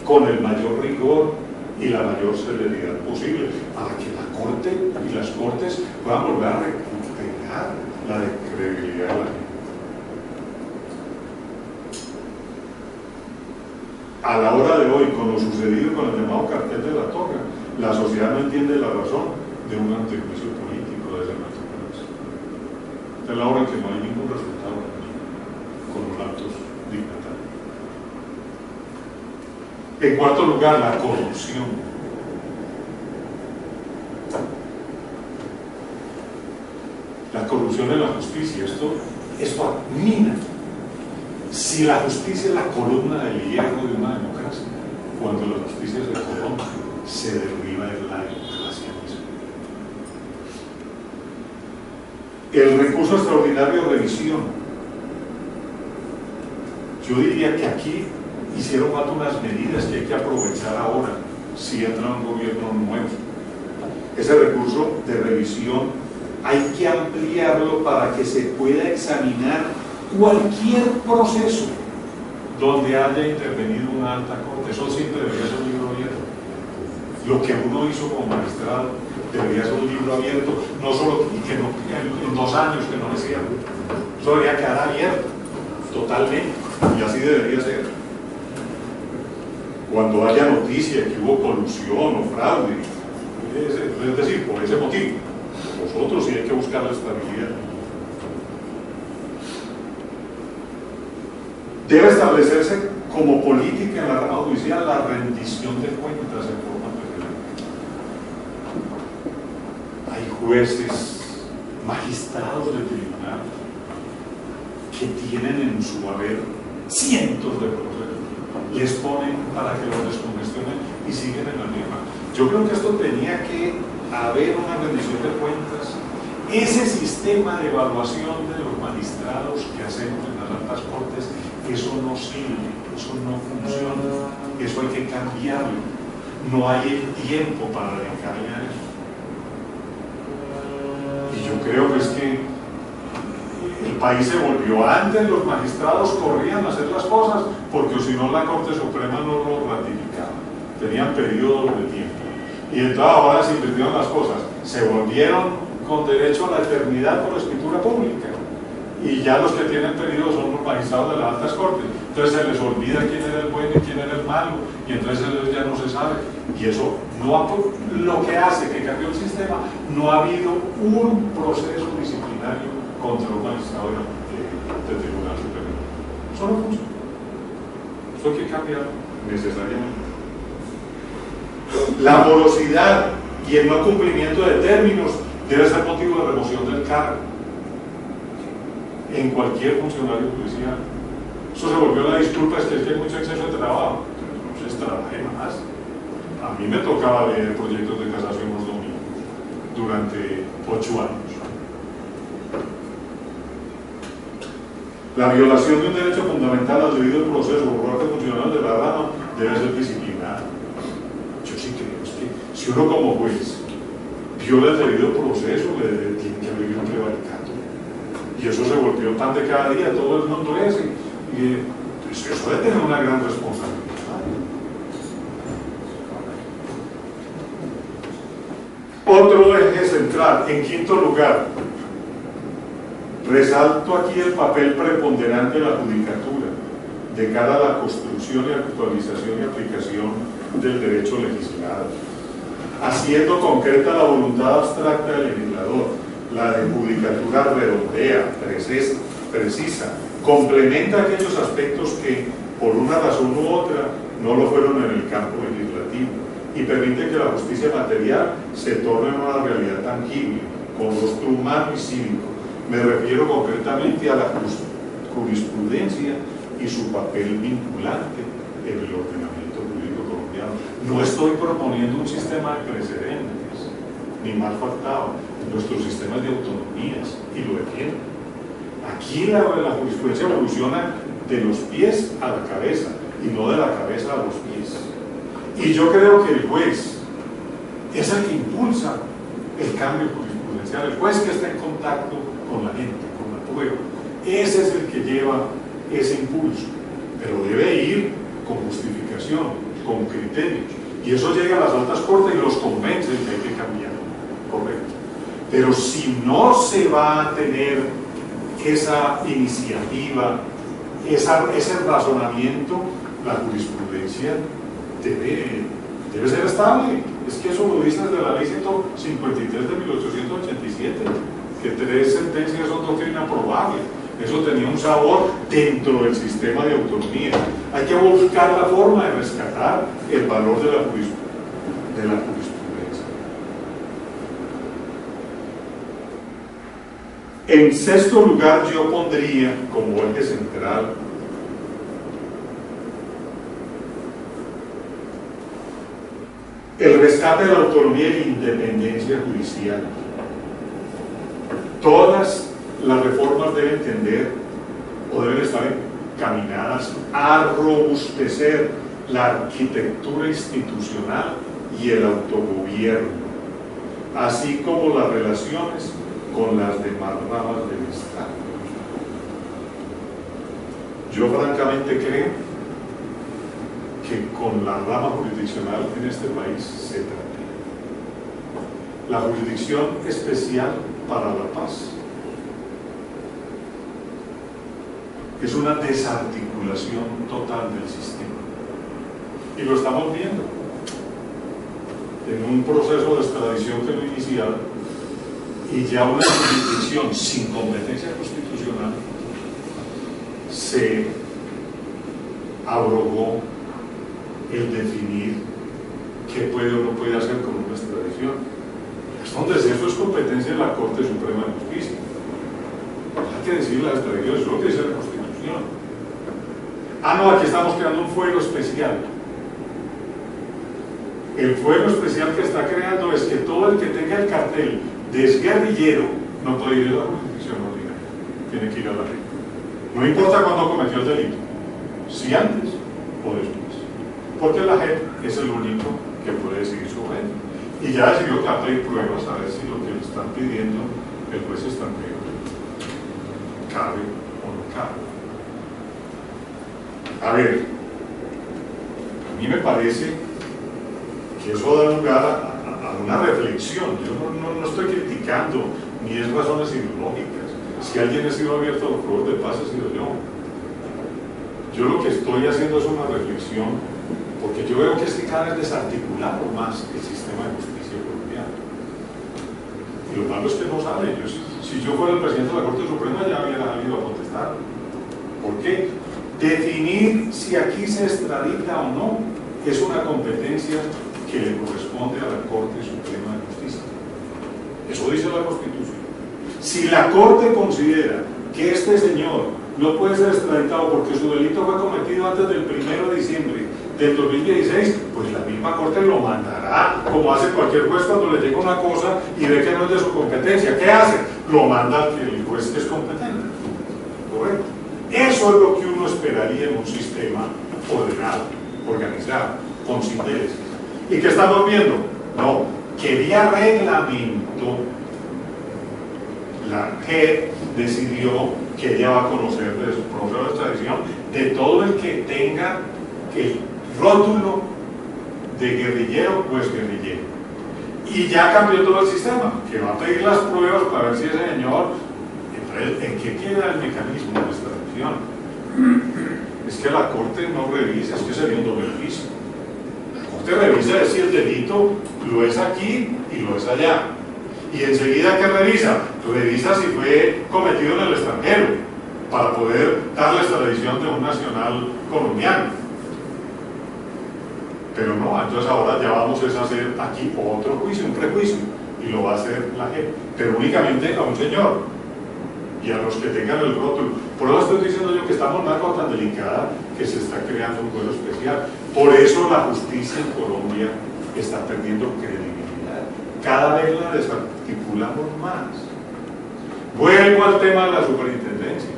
con el mayor rigor y la mayor celeridad posible para que la Corte y las Cortes puedan volver a recuperar la credibilidad de la gente. A la hora de hoy, con lo sucedido con el llamado cartel de la Toga, la sociedad no entiende la razón de un antejuicio político de esa naturaleza. Es la hora en que no hay ningún resultado con los actos dignatarios. En cuarto lugar, la corrupción. La corrupción en la justicia, esto mina. Si la justicia es la columna del hierro de una democracia, cuando la justicia se corrompe, se derriba la democracia misma. El recurso extraordinario de revisión. Yo diría que aquí hicieron falta unas medidas que hay que aprovechar ahora, si entra un gobierno nuevo. Ese recurso de revisión hay que ampliarlo para que se pueda examinar cualquier proceso donde haya intervenido una alta corte. Eso siempre debería ser un libro abierto. Lo que uno hizo como magistrado debería ser un libro abierto, no solo en 2 años que no me cierre. Eso debería quedar abierto totalmente, y así debería ser. Cuando haya noticia que hubo colusión o fraude, es decir, por ese motivo, nosotros sí hay que buscar la estabilidad. Debe establecerse como política en la rama judicial la rendición de cuentas en forma preferente. Hay jueces, magistrados de tribunal que tienen en su haber cientos de procesos, les ponen para que los descongestionen y siguen en la misma. Yo creo que esto tenía que haber una rendición de cuentas. Ese sistema de evaluación de los magistrados que hacemos en las altas cortes, eso no sirve, eso no funciona, eso hay que cambiarlo. No hay el tiempo para dedicarle a eso. Y yo creo que es que el país se volvió, antes los magistrados corrían a hacer las cosas porque si no la Corte Suprema no lo ratificaba, tenían periodos de tiempo, y entonces ahora se invirtieron las cosas, se volvieron con derecho a la eternidad por escritura pública, y ya los que tienen periodos son los magistrados de las altas cortes. Entonces se les olvida quién era el bueno y quién era el malo, y entonces ya no se sabe, y eso lo que hace que cambió el sistema. No ha habido un proceso disciplinario contra un magistrado del Tribunal Superior. Eso no funciona. Eso hay que cambiar necesariamente. La morosidad y el no cumplimiento de términos debe ser motivo de remoción del cargo en cualquier funcionario judicial. Eso se volvió la disculpa, es que hay mucho exceso de trabajo. Entonces trabajé más. A mí me tocaba leer proyectos de casación los domingos durante 8 años. La violación de un derecho fundamental al debido proceso por parte funcional de la rama debe ser disciplinada. Yo sí creo que si uno como juez viola el debido proceso, le tiene que abrir un prevaricato. Y eso se volvió pan de cada día, todo el mundo es. Y pues eso debe tener una gran responsabilidad. Otro eje central, en quinto lugar, resalto aquí el papel preponderante de la judicatura de cara a la construcción y actualización y aplicación del derecho legislado, haciendo concreta la voluntad abstracta del legislador. La de judicatura redondea, precisa, complementa aquellos aspectos que, por una razón u otra, no lo fueron en el campo legislativo y permite que la justicia material se torne en una realidad tangible, con rostro humano y cívico. Me refiero concretamente a la jurisprudencia y su papel vinculante en el ordenamiento jurídico colombiano. No estoy proponiendo un sistema de precedentes, ni mal faltado, nuestros sistemas de autonomías, y lo defiendo. Aquí la jurisprudencia evoluciona de los pies a la cabeza, y no de la cabeza a los pies. Y yo creo que el juez es el que impulsa el cambio jurisprudencial, el juez que está en contacto con la gente, con la prueba. Ese es el que lleva ese impulso, pero debe ir con justificación, con criterios, y eso llega a las altas cortes y los convence de que hay que cambiar, correcto. Pero si no se va a tener esa iniciativa, ese razonamiento, la jurisprudencia debe ser estable. Es que eso lo dice desde la ley 153 de 1887, que 3 sentencias son doctrina probable. Eso tenía un sabor dentro del sistema de autonomía. Hay que buscar la forma de rescatar el valor de la jurisprudencia. En sexto lugar, yo pondría como eje central el rescate de la autonomía y la independencia judicial. Todas las reformas deben tender o deben estar encaminadas a robustecer la arquitectura institucional y el autogobierno, así como las relaciones con las demás ramas del Estado. Yo francamente creo que con la rama jurisdiccional en este país se trata. La jurisdicción especial para la paz es una desarticulación total del sistema, y lo estamos viendo en un proceso de extradición que lo iniciaron, y ya una jurisdicción sin competencia constitucional se abrogó el definir qué puede o no puede hacer con una extradición. Entonces eso es competencia de la Corte Suprema de Justicia. Hay que decir la extradición, eso es lo que dice la Constitución. No, aquí estamos creando un fuero especial. El fuero especial que está creando es que todo el que tenga el cartel de exguerrillero no puede ir a la jurisdicción ordinaria, tiene que ir a la ley. No importa cuándo cometió el delito, si antes o después, porque la JEP es el único que puede decidir sobre él. Y ya decidió que va a pedir pruebas a ver si lo que le están pidiendo el juez extranjero cabe o no cabe. A ver, a mí me parece que eso da lugar a una reflexión. Yo no estoy criticando ni es razones ideológicas. Si alguien ha sido abierto a los fuegos de paz, he sido yo. Yo lo que estoy haciendo es una reflexión, porque yo veo que es que cada vez desarticulado más el sistema de justicia colombiano. Y lo malo es que no sale. Si yo fuera el presidente de la Corte Suprema ya hubiera salido a contestar. ¿Por qué? Definir si aquí se extradita o no es una competencia que le corresponde a la Corte Suprema de Justicia. Eso dice la Constitución. Si la Corte considera que este señor no puede ser extraditado porque su delito fue cometido antes del 1 de diciembre del 2016, pues la misma Corte lo mandará, como hace cualquier juez cuando le llega una cosa y ve que no es de su competencia. ¿Qué hace? Lo manda al que el juez que es competente. ¿Correcto? Eso es lo que uno esperaría en un sistema ordenado, organizado, con intereses. ¿Y qué estamos viendo? No, que vía reglamento la JEP decidió que ella va a conocer de su proceso de extradición de todo el que tenga el rótulo de guerrillero o exguerrillero. Y ya cambió todo el sistema, que va a pedir las pruebas para ver si ese señor, entonces, ¿en qué queda el mecanismo de extradición? Es que la Corte no revisa, es que sería un doble juicio. La Corte revisa si el delito lo es aquí y lo es allá. Y enseguida, ¿qué revisa? Revisa si fue cometido en el extranjero, para poder dar la extradición de un nacional colombiano. Pero no, entonces ahora ya vamos a hacer aquí otro juicio, un prejuicio, y lo va a hacer la JEP, pero únicamente a un señor y a los que tengan el rótulo. Por eso estoy diciendo yo que estamos en una cosa tan delicada que se está creando un juego especial. Por eso la justicia en Colombia está perdiendo credibilidad. Cada vez la desarticulamos más. Vuelvo al tema de la superintendencia.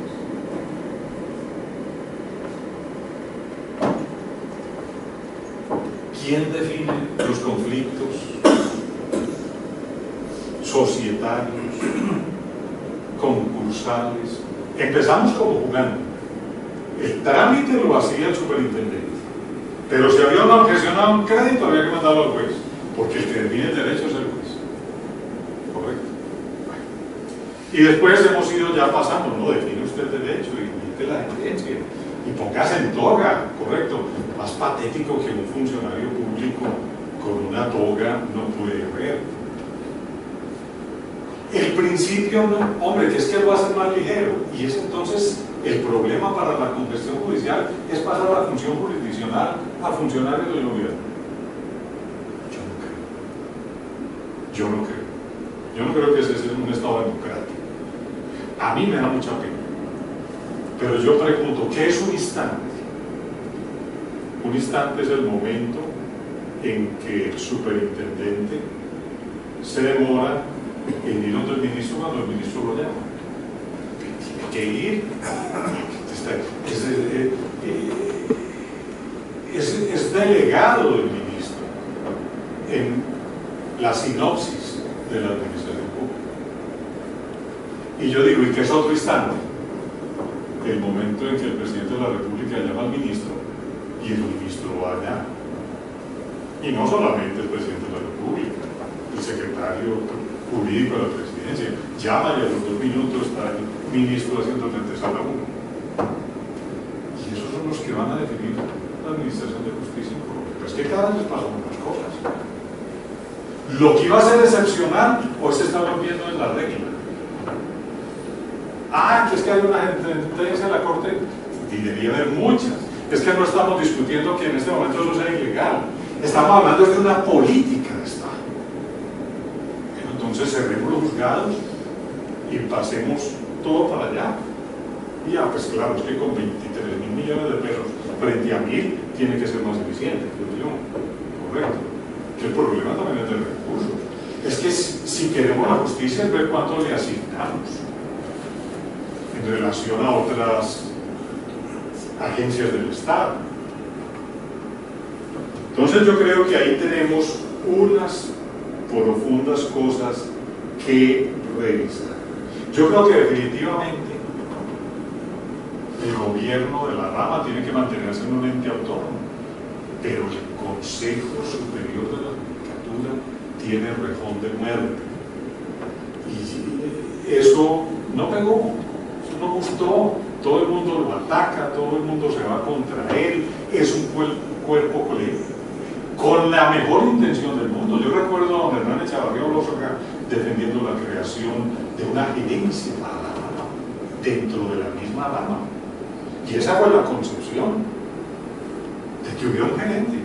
¿Quién define los conflictos societarios, concursales? Empezamos como jugando. El trámite lo hacía el superintendente. Pero si había una objeción a un crédito, había que mandarlo al juez. Porque el que define el derecho es el juez. ¿Correcto? Y después hemos ido ya pasando, ¿no? Define usted el derecho y emite la sentencia. Y póngase en toga, ¿correcto? Más patético que un funcionario público con una toga no puede haber. El principio, no, hombre, que es que lo hace más ligero. Y es entonces el problema para la congestión judicial es pasar a la función jurisdiccional a funcionarios del gobierno. Yo no creo. Yo no creo que ese sea un Estado democrático. A mí me da mucha pena. Pero yo pregunto, ¿qué es un instante? Un instante es el momento en que el superintendente se demora en ir donde el ministro cuando el ministro lo llama. Tiene que ir. Es delegado del ministro en la sinopsis de la administración pública. Y yo digo, ¿y qué es otro instante? El momento en que el presidente de la República llama al ministro y el ministro va allá. Y no solamente el presidente de la República, el secretario jurídico de la presidencia llama y a los 2 minutos está el ministro haciendo el antecesor a uno. Y esos son los que van a definir la administración de justicia en Colombia. Pero es que cada vez pasan muchas cosas. Lo que iba a ser excepcional hoy se está volviendo en la regla. Que es que hay una sentencia en la Corte, y debería haber muchas. Es que no estamos discutiendo que en este momento eso sea ilegal. Estamos hablando de una política de Estado. Entonces cerremos los juzgados y pasemos todo para allá. Y pues claro, es que con 23.000 millones de pesos frente a 1.000 tiene que ser más eficiente, creo yo. Correcto. Que el problema también es de recursos. Es que si queremos la justicia es ver cuánto le asignamos en relación a otras agencias del Estado. Entonces yo creo que ahí tenemos unas profundas cosas que revisar. Yo creo que definitivamente el gobierno de la rama tiene que mantenerse en un ente autónomo, pero el Consejo Superior de la Judicatura tiene rejón de muerte. Y eso no pegó. No gustó, todo el mundo lo ataca, todo el mundo se va contra él, es un cuerpo colegio, con la mejor intención del mundo. Yo recuerdo a don Hernán Echavarría Olózaga defendiendo la creación de una gerencia para la rama, dentro de la misma rama, Y esa fue la concepción, de que hubiera un gerente.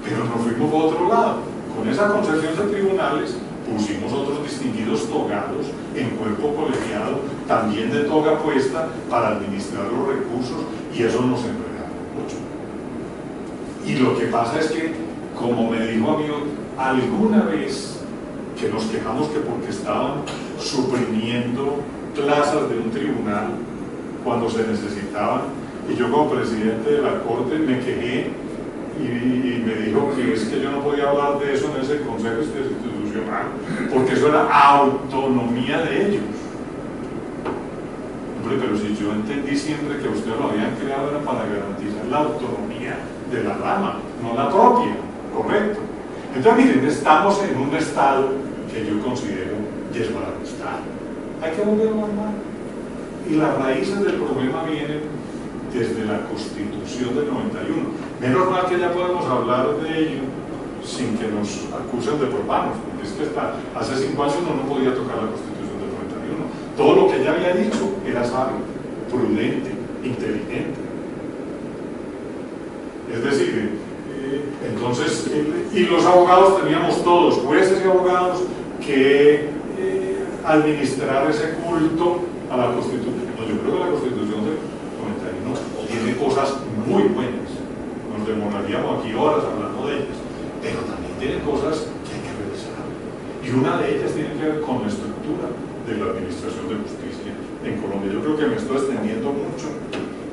Pero nos fuimos por otro lado. Con esa concepción de tribunales pusimos otros distinguidos togados en cuerpo colegiado, también de toga puesta, para administrar los recursos, y eso nos enredamos mucho. Y lo que pasa es que, como me dijo a mí alguna vez, que nos quejamos que porque estaban suprimiendo plazas de un tribunal cuando se necesitaban, y yo como presidente de la Corte me quejé y me dijo que es que yo no podía hablar de eso en ese Consejo Institucional, porque eso era autonomía de ellos. Hombre, pero si yo entendí siempre que ustedes lo habían creado era para garantizar la autonomía de la rama, no la propia, correcto. Entonces miren, estamos en un estado que yo considero desbalanceado. Hay que volverlo a armar. Y las raíces del problema vienen desde la Constitución del 91. Menos mal que ya podemos hablar de ello sin que nos acusen de profanos, porque es que hace 5 años no podía tocar la Constitución del 91. Todo lo que ella había dicho era sabio, prudente, inteligente. Es decir, entonces, y los abogados teníamos todos, jueces y abogados, que administrar ese culto a la Constitución. No, yo creo que la Constitución del 91 tiene cosas muy buenas. Nos demoraríamos aquí horas hablando de ellas, pero también tiene cosas que hay que revisar. Y una de ellas tiene que ver con la estructura de la administración de justicia en Colombia. Yo creo que me estoy extendiendo mucho.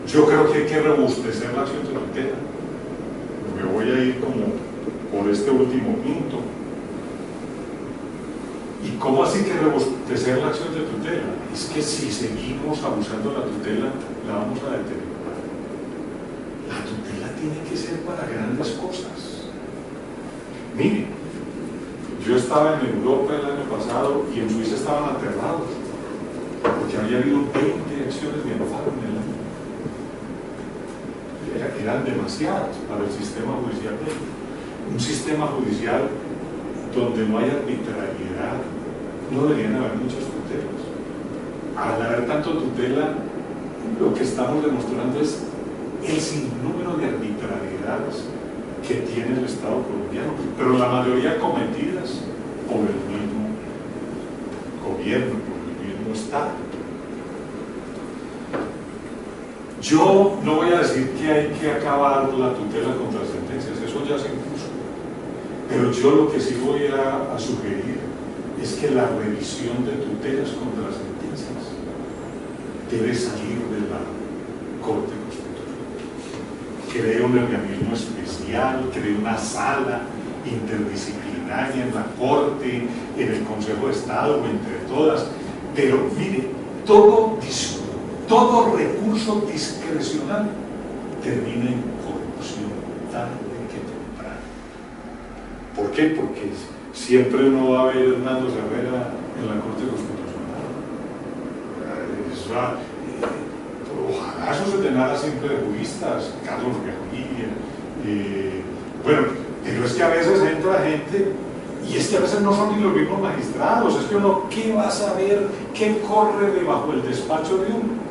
Yo creo que hay que robustecer la acción de tutela. Me voy a ir como por este último punto. ¿Y cómo así que robustecer la acción de tutela? Es que si seguimos abusando de la tutela, la vamos a deteriorar. La tutela tiene que ser para grandes cosas. Miren, yo estaba en Europa el año pasado y en Suiza estaban aterrados porque había habido 20 acciones de amparo en el año. Eran demasiadas para el sistema judicial de ellos. Un sistema judicial donde no hay arbitrariedad, no deberían haber muchas tutelas. Al haber tanto tutela, lo que estamos demostrando es el sinnúmero de arbitrariedades que tiene el Estado colombiano, pero la mayoría cometidas por el mismo gobierno, por el mismo Estado. Yo no voy a decir que hay que acabar la tutela contra sentencias, eso ya se impuso. Pero yo lo que sí voy a sugerir es que la revisión de tutelas contra sentencias debe salir de la Corte Constitucional. Cree un organismo especial, cree una sala interdisciplinaria en la Corte, en el Consejo de Estado o entre todas. Pero mire, todo recurso discrecional termina en corrupción tarde que temprano. ¿Por qué? Porque siempre no va a haber Hernando Herrera en la Corte Constitucional. Ojalá eso se tenga siempre de juristas, Carlos Gaviria. Bueno, pero es que a veces entra gente y es que a veces no son ni los mismos magistrados. Es que uno, ¿qué va a saber qué corre debajo del despacho de uno?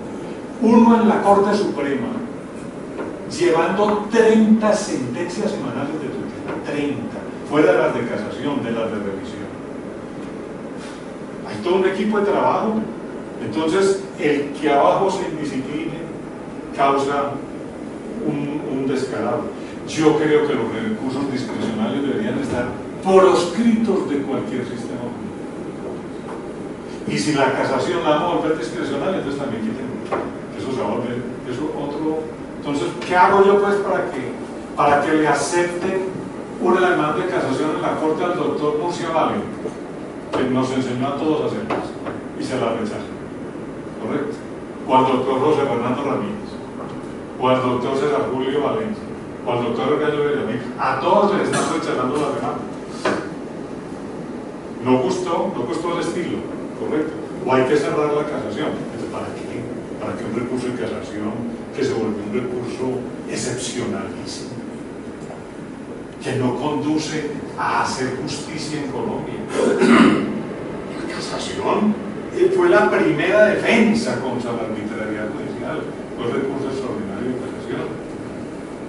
Uno en la Corte Suprema, llevando 30 sentencias semanales de tutela, 30, fuera de las de casación, de las de revisión. Hay todo un equipo de trabajo. Entonces, el que abajo se indiscipline causa un descalabro. Yo creo que los recursos discrecionales deberían estar proscritos de cualquier sistema jurídico. Y si la casación la vamos a volver discrecional, entonces también quiten. Eso se va a volver, eso otro. Entonces, ¿qué hago yo pues para que le acepten una demanda de casación en la Corte al doctor Murcia Vale, que nos enseñó a todos a hacer eso, y se la rechazó? ¿Correcto? O al doctor José Fernando Ramírez, o al doctor César Julio Valencia, o al doctor Gallo Villamil, a todos les están rechazando la demanda. No gustó el estilo, ¿correcto? O hay que cerrar la casación. Entonces, ¿para qué? Para que un recurso de casación que se volvió un recurso excepcionalísimo, que no conduce a hacer justicia en Colombia. La casación fue la primera defensa contra la arbitrariedad judicial, los recursos extraordinarios de casación.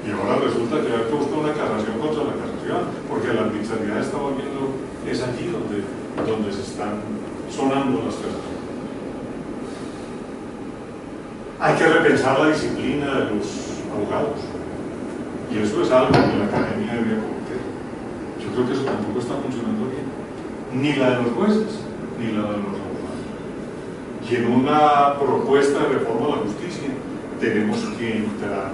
Y ahora resulta que hay que buscar una casación contra la casación, porque la arbitrariedad está volviendo, es allí donde se están sonando las casaciones. Hay que repensar la disciplina de los abogados, y eso es algo que la academia debería cometer. Yo creo que eso tampoco está funcionando bien, ni la de los jueces, ni la de los abogados. Y en una propuesta de reforma a la justicia tenemos que entrar,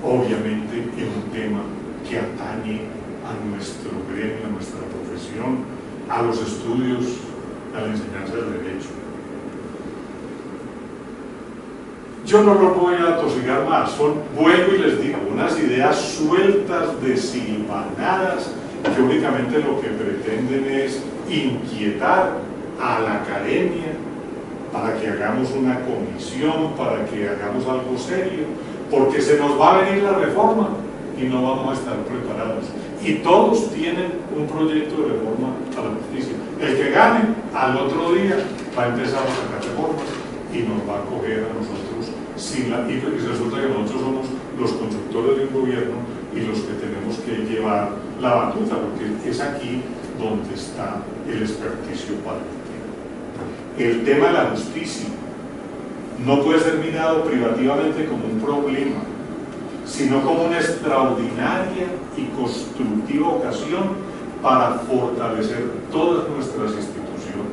obviamente, en un tema que atañe a nuestro gremio, a nuestra profesión, a los estudios, a la enseñanza del derecho. Yo no lo voy a atosigar más, son, vuelvo y les digo, unas ideas sueltas, desilvanadas, que únicamente lo que pretenden es inquietar a la academia para que hagamos una comisión, para que hagamos algo serio, porque se nos va a venir la reforma y no vamos a estar preparados. Y todos tienen un proyecto de reforma a la justicia. El que gane, al otro día va a empezar a sacar reformas y nos va a coger a nosotros y resulta que nosotros somos los constructores de un gobierno y los que tenemos que llevar la batuta, porque es aquí donde está el experticio para el tema. El tema de la justicia no puede ser mirado privativamente como un problema, sino como una extraordinaria y constructiva ocasión para fortalecer todas nuestras instituciones.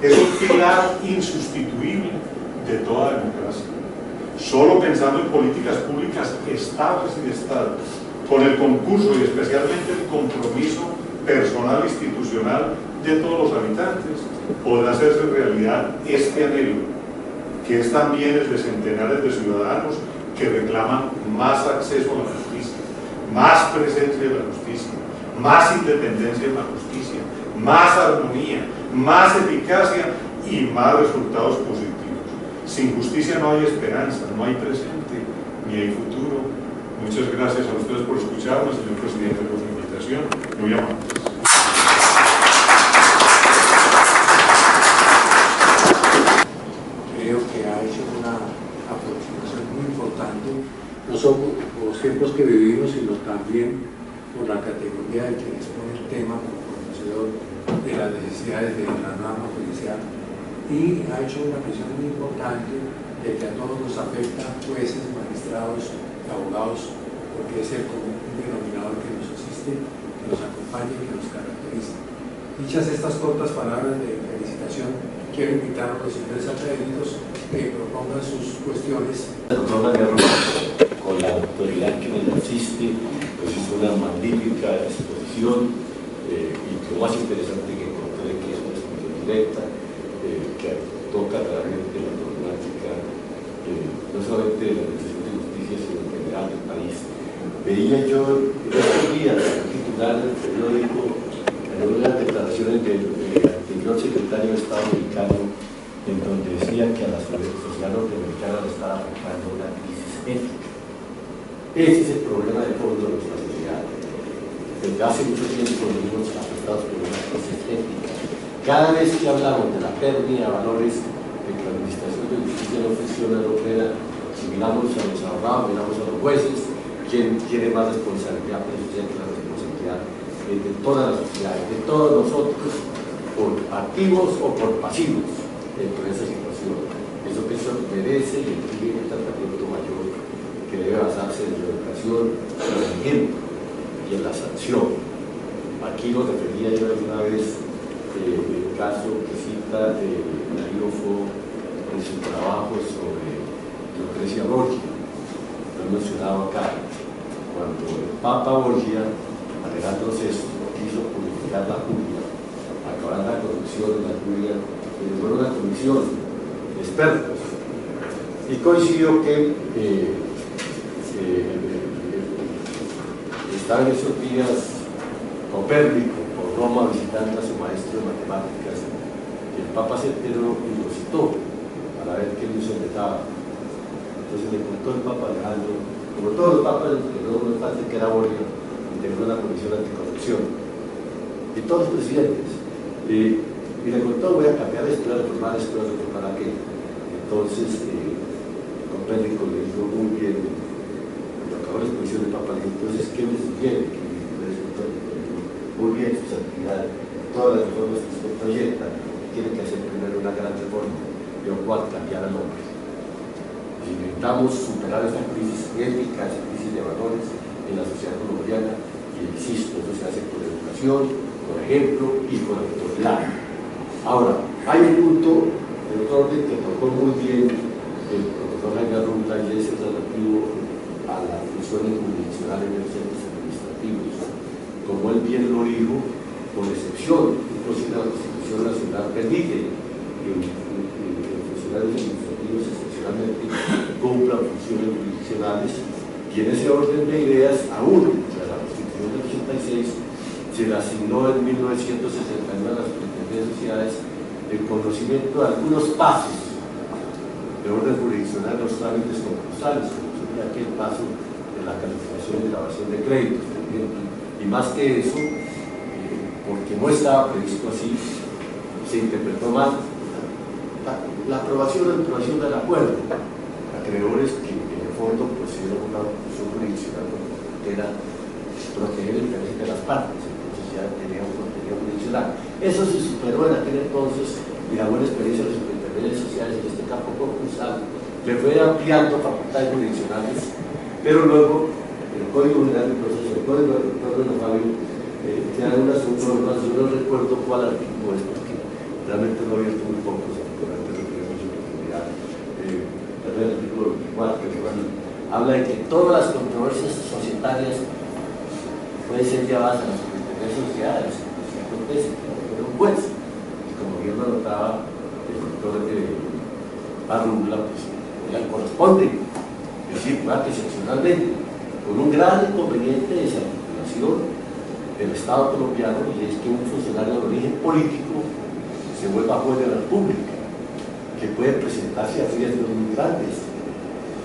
Es un pilar insustituible de toda democracia. Solo pensando en políticas públicas estables y de Estado, con el concurso y especialmente el compromiso personal e institucional de todos los habitantes, podrá hacerse realidad este anhelo, que es también el de centenares de ciudadanos que reclaman más acceso a la justicia, más presencia en la justicia, más independencia en la justicia, más armonía, más eficacia y más resultados positivos. Sin justicia no hay esperanza, no hay presente, ni hay futuro. Muchas gracias a ustedes por escucharme, señor presidente, por su invitación. Muy amables. Creo que ha hecho una aproximación muy importante, no solo por los tiempos que vivimos, sino también por la categoría de que expone el tema como conocedor de las necesidades de la norma judicial. Y ha hecho una presión muy importante de que a todos nos afecta, jueces, magistrados, abogados, porque es el común denominador que nos asiste, que nos acompaña y que nos caracteriza. Dichas estas cortas palabras de felicitación, quiero invitar a los señores académicos que propongan sus cuestiones. Con la autoridad que nos asiste, pues es una magnífica exposición y lo más interesante que encontré que es una exposición directa que toca realmente la problemática no solamente de la necesidad de justicia sino en general del país. Veía yo estos días el titular del periódico en unas declaraciones del anterior secretario de Estado mexicano en donde decía que a la sociedad norteamericana le estaba afectando una crisis ética. Ese es el problema de fondo de nuestra sociedad. Desde hace mucho tiempo venimos afectados por una crisis ética. Cada vez que hablamos de la pérdida de valores de que la Administración de Justicia no funciona, no opera, si miramos a los abogados, miramos a los jueces, ¿quién tiene más responsabilidad? Precisamente la responsabilidad de toda la sociedad, de todos nosotros, por activos o por pasivos dentro de esa situación. Eso que eso merece y exige un tratamiento mayor que debe basarse en la educación, en el ejemplo y en la sanción. Aquí lo refería yo alguna vez el caso que cita Darío Fo en su trabajo sobre Lucrecia Borgia. Lo he mencionado acá. Cuando el Papa Borgia, Alejandro VI, quiso purificar la Curia, acabar la corrupción de la Curia, y le fueron una comisión de expertos. Y coincidió que estaba en esos días Copérnico por Roma visitando a su maestro de matemáticas, y el Papa se enteró y lo citó para ver qué luz se le daba. Entonces le contó el Papa Alejandro, como todos los papas, no me parece que era Borgia, integró la Comisión Anticorrupción, y todos los presidentes. y le contó, voy a cambiar esto, voy a reformar esto, voy a reformar aquello. Entonces, Copérnico le dijo muy bien, cuando acabó la exposición de Papa, le dijo, entonces, ¿qué me sugiere? Que muy bien, sus actividades, todas las reformas que usted proyecta, tiene que hacer primero una gran reforma, lo cual cambiar al hombre. Si intentamos superar esta crisis ética, esta crisis de valores en la sociedad colombiana, y insisto, eso se hace con educación, por ejemplo, y con autoridad. Ahora, hay un punto de otro orden que tocó muy bien el profesor Jaime Arrula, y es el relativo a las funciones jurisdiccionales de los centros administrativos. Como él bien lo dijo, por excepción, inclusive la Constitución Nacional permite que funcionarios administrativos excepcionalmente cumplan funciones jurisdiccionales, y en ese orden de ideas, aún a la Constitución del 86 se le asignó en 1969 a las Secretarías de Sociedades el conocimiento de algunos pasos de orden jurisdiccional de los trámites concursales, como sería aquel paso de la calificación y grabación de créditos, por ejemplo. Y más que eso, porque no estaba previsto así, se interpretó mal la aprobación o aprobación del acuerdo. Acreedores que en el fondo pues era una función jurisdiccional que era proteger el interés de las partes, entonces ya tenía un contenido jurisdiccional. Eso se superó en aquel entonces, y la buena experiencia de los superintendencias sociales en este campo concursal le fue ampliando facultades jurisdiccionales, pero luego el Código General del Proceso, el Código de Fabio, tiene unas normas, yo no recuerdo cuál artículo es, porque realmente no he abierto muy pocos, antes de tener mucha oportunidad. El artículo 24, que habla de que todas las controversias societarias pueden ser llevadas a las superintendencias sociedades, si acontece, por un juez. Y como bien lo notaba el doctor Arrula, pues le corresponde decir, que excepcionalmente, con un gran inconveniente de desarticulación del Estado colombiano, y es que un funcionario de origen político se vuelva juez de la República, que puede presentarse a riesgos muy grandes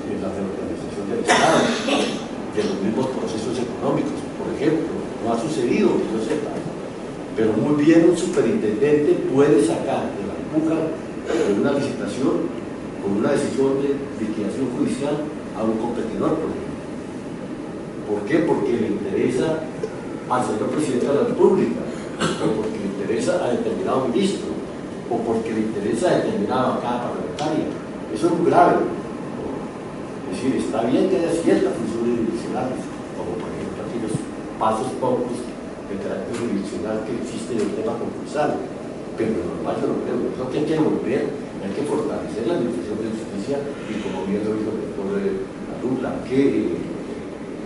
en la reorganización del Estado, de los mismos procesos económicos, por ejemplo. No ha sucedido, que yo sepa, pero muy bien un superintendente puede sacar de la puja de una licitación con una decisión de liquidación judicial a un competidor, por ejemplo. ¿Por qué? Porque le interesa al señor presidente de la República, o porque le interesa a determinado ministro, o porque le interesa a determinada bancada parlamentaria. Eso es muy grave. Es decir, está bien que haya ciertas funciones jurisdiccionales, como por ejemplo aquellos pasos pocos de carácter jurisdiccional que existen en el tema concursal, pero normal yo no creo. Yo creo que hay que volver, hay que fortalecer la administración de justicia, y como bien lo dijo el doctor Arrula, que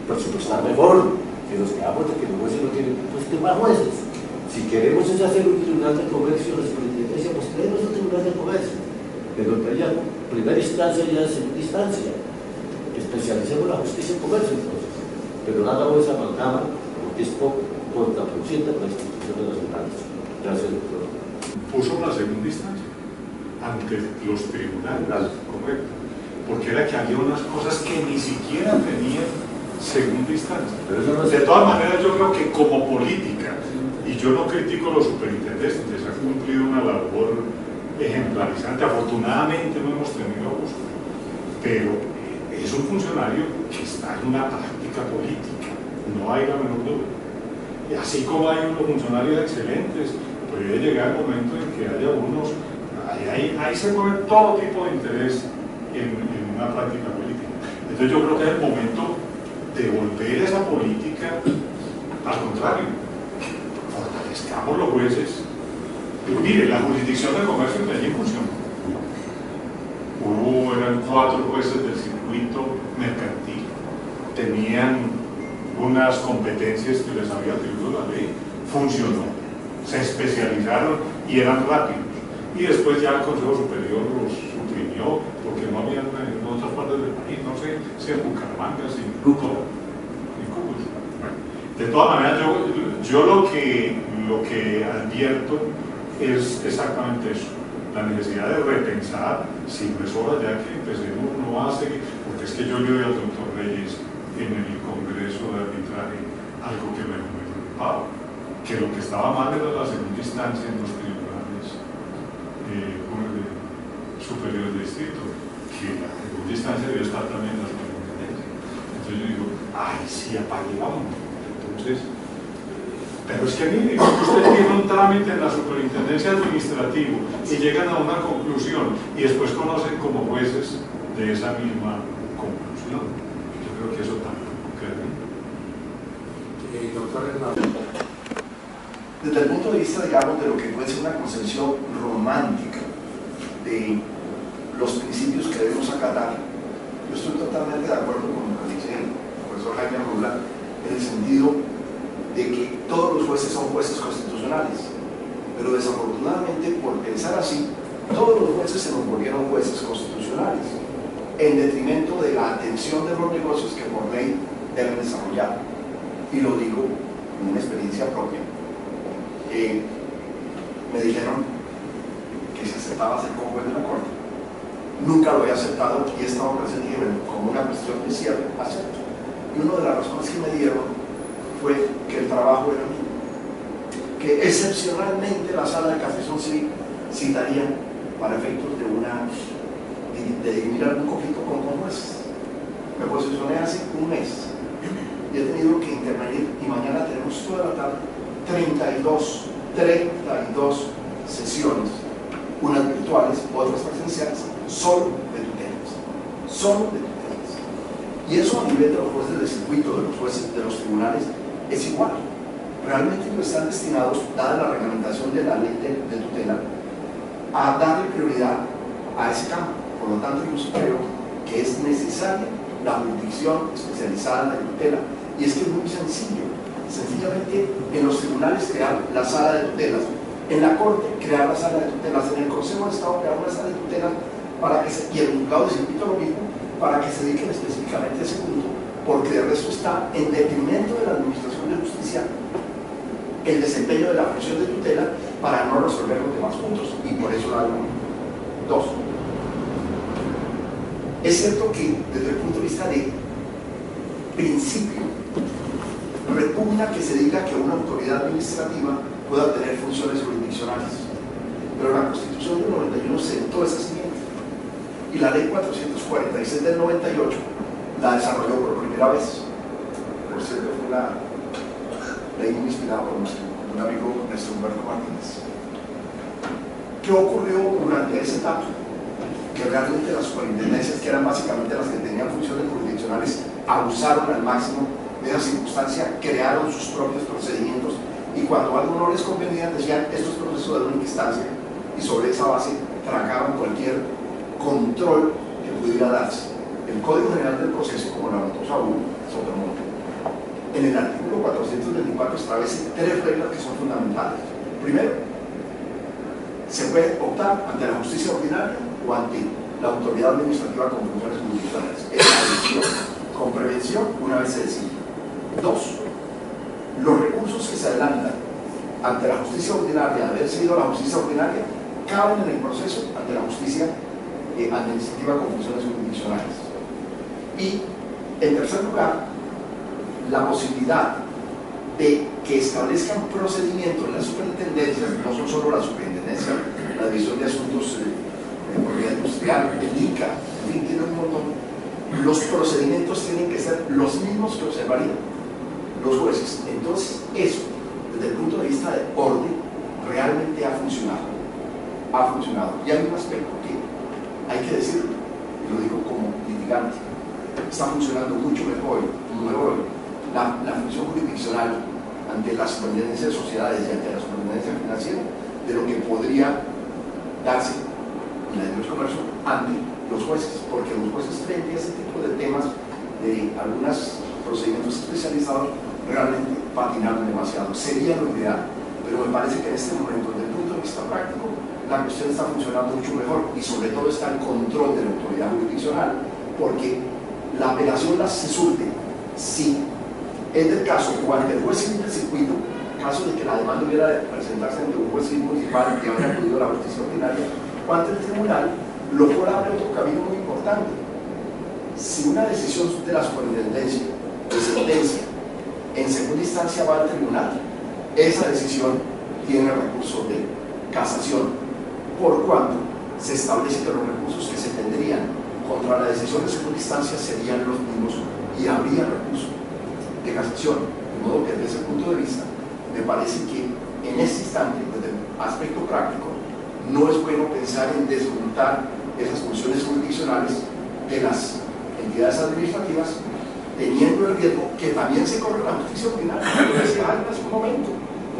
presupuestar mejor, que nos quedamos de que los jueces no tienen pues más jueces. Si queremos es hacer un tribunal de comercio, la superintendencia, pues tenemos un tribunal de comercio, de donde haya primera instancia y segunda instancia. Especialicemos la justicia en comercio, entonces, pero no hagamos esa amalgama, porque es poco contraproducente con las instituciones nacionales. Gracias, doctor. Puso una segunda instancia ante los tribunales, correcto, porque era que había unas cosas que ni siquiera tenían segunda instancia. Pero eso no es... De todas maneras, yo creo que como política, y yo no critico a los superintendentes, han cumplido una labor ejemplarizante. Afortunadamente no hemos tenido abuso, pero es un funcionario que está en una práctica política, no hay la menor duda. Y así como hay unos funcionarios excelentes, puede llegar el momento en que haya unos, ahí se mueve todo tipo de interés en una práctica política. Entonces yo creo que es el momento de volver esa política, al contrario, fortalezcamos los jueces. Mire, la jurisdicción de comercio en Medellín funcionó. Eran 4 jueces del circuito mercantil, tenían unas competencias que les había atribuido la ley, funcionó, se especializaron y eran rápidos. Y después ya el Consejo Superior los suprimió porque no había en otras partes del país, no sé si en Bucaramanga, si en Cúcuta. Bueno, de todas maneras, yo lo que advierto es exactamente eso, la necesidad de repensar si no es hora ya que empecemos no a seguir, porque es que yo le doy al doctor Reyes en el Congreso de Arbitraje algo que me preocupaba, que lo que estaba mal era la segunda instancia en los tribunales distrito, que la segunda instancia debe estar también en la superintendencia. Entonces yo digo, ay, sí, apague, vamos. Entonces, pero es que mire, usted tiene un trámite en la superintendencia administrativa y llegan a una conclusión y después conocen como jueces de esa misma conclusión. Yo creo que eso tampoco queda bien. Doctor Hernández. Desde el punto de vista, digamos, de lo que puede ser una concepción romántica de los principios que debemos acatar, yo estoy totalmente de acuerdo con lo que dice el profesor Jaime Rula, en el sentido de que todos los jueces son jueces constitucionales, pero desafortunadamente, por pensar así, todos los jueces se nos volvieron jueces constitucionales, en detrimento de la atención de los negocios que por ley deben desarrollar. Y lo digo con una experiencia propia. Me dijeron que se aceptaba ser como juez de la corte. Nunca lo había aceptado y esta ocasión dije, como una cuestión de cierre, acepto. Y una de las razones que me dieron fue que el trabajo era mío, que excepcionalmente la sala de casación civil citaría para efectos de dirimir algún conflicto con jueces. Me posicioné hace un mes y he tenido que intervenir y mañana tenemos toda la tarde 32 sesiones, unas virtuales, otras presenciales, solo de tutelas. Y eso a nivel de los jueces del circuito, de los jueces de los tribunales, es igual. Realmente no están destinados, dada la reglamentación de la ley de tutela, a darle prioridad a ese campo. Por lo tanto, yo creo que es necesaria la jurisdicción especializada de tutela. Y es que es muy sencillo. Sencillamente, en los tribunales crear la sala de tutelas, en la Corte crear la sala de tutelas, en el Consejo de Estado crear una sala de tutelas, y el juzgado de circuito lo mismo, para que se dediquen específicamente a ese punto, porque de resto está en detrimento de la administración de justicia el desempeño de la función de tutela para no resolver los demás puntos, y por eso la hago. Dos, es cierto que desde el punto de vista de principio repugna que se diga que una autoridad administrativa pueda tener funciones jurisdiccionales, pero la Constitución del 91 sentó esa siguiente y la ley 446 del 98 la desarrolló por primera vez. Por cierto, fue la ley inspirada por un amigo, Néstor Humberto Martínez. ¿Qué ocurrió durante ese etapa? Que realmente las superintendencias, que eran básicamente las que tenían funciones jurisdiccionales, abusaron al máximo de esa circunstancia, crearon sus propios procedimientos y cuando algo no les convenía decían esto es proceso de única instancia y sobre esa base trancaban cualquier control que pudiera darse. El Código General del Proceso, como lo anotó Saúl Sotomonte, en el artículo 424 establece 3 reglas que son fundamentales. Primero, se puede optar ante la justicia ordinaria o ante la autoridad administrativa con funciones jurisdiccionales. Es la decisión con prevención una vez se decide. 2. Los recursos que se adelantan ante la justicia ordinaria, de haber seguido la justicia ordinaria, caben en el proceso ante la justicia administrativa con funciones jurisdiccionales. Y, en tercer lugar, la posibilidad de que establezcan procedimientos en la superintendencia, no son solo la superintendencia, la división de asuntos de propiedad industrial, el INCA, en fin, tiene un montón. Los procedimientos tienen que ser los mismos que observarían los jueces. Entonces, eso, desde el punto de vista de orden, realmente ha funcionado. Ha funcionado. Y hay un aspecto que hay que decirlo, y lo digo como litigante, está funcionando mucho mejor la función jurisdiccional ante la superintendencia de sociedades y ante la superintendencia financiera de lo que podría darse en la de comercio ante los jueces, porque los jueces frente a ese tipo de temas de algunos procedimientos especializados realmente patinaron demasiado. Sería lo ideal, pero me parece que en este momento, desde el punto de vista práctico, la cuestión está funcionando mucho mejor y sobre todo está el control de la autoridad jurisdiccional, porque la apelación se surte si es del caso o ante el juez civil del circuito, en caso de que la demanda hubiera de presentarse ante un juez civil municipal que habría acudido a la justicia ordinaria, o ante el tribunal, lo cual abre otro camino muy importante. Si una decisión de la superintendencia de sentencia en segunda instancia va al tribunal, esa decisión tiene recurso de casación, por cuanto se establece que los recursos que se tendrían contra la decisión de segunda instancia serían los mismos y habría recurso de casación. De modo que desde ese punto de vista me parece que en este instante, desde el aspecto práctico, no es bueno pensar en desmontar esas funciones jurisdiccionales de las entidades administrativas, teniendo el riesgo que también se corre la justicia ordinaria. Lo decía Jaime hace un momento,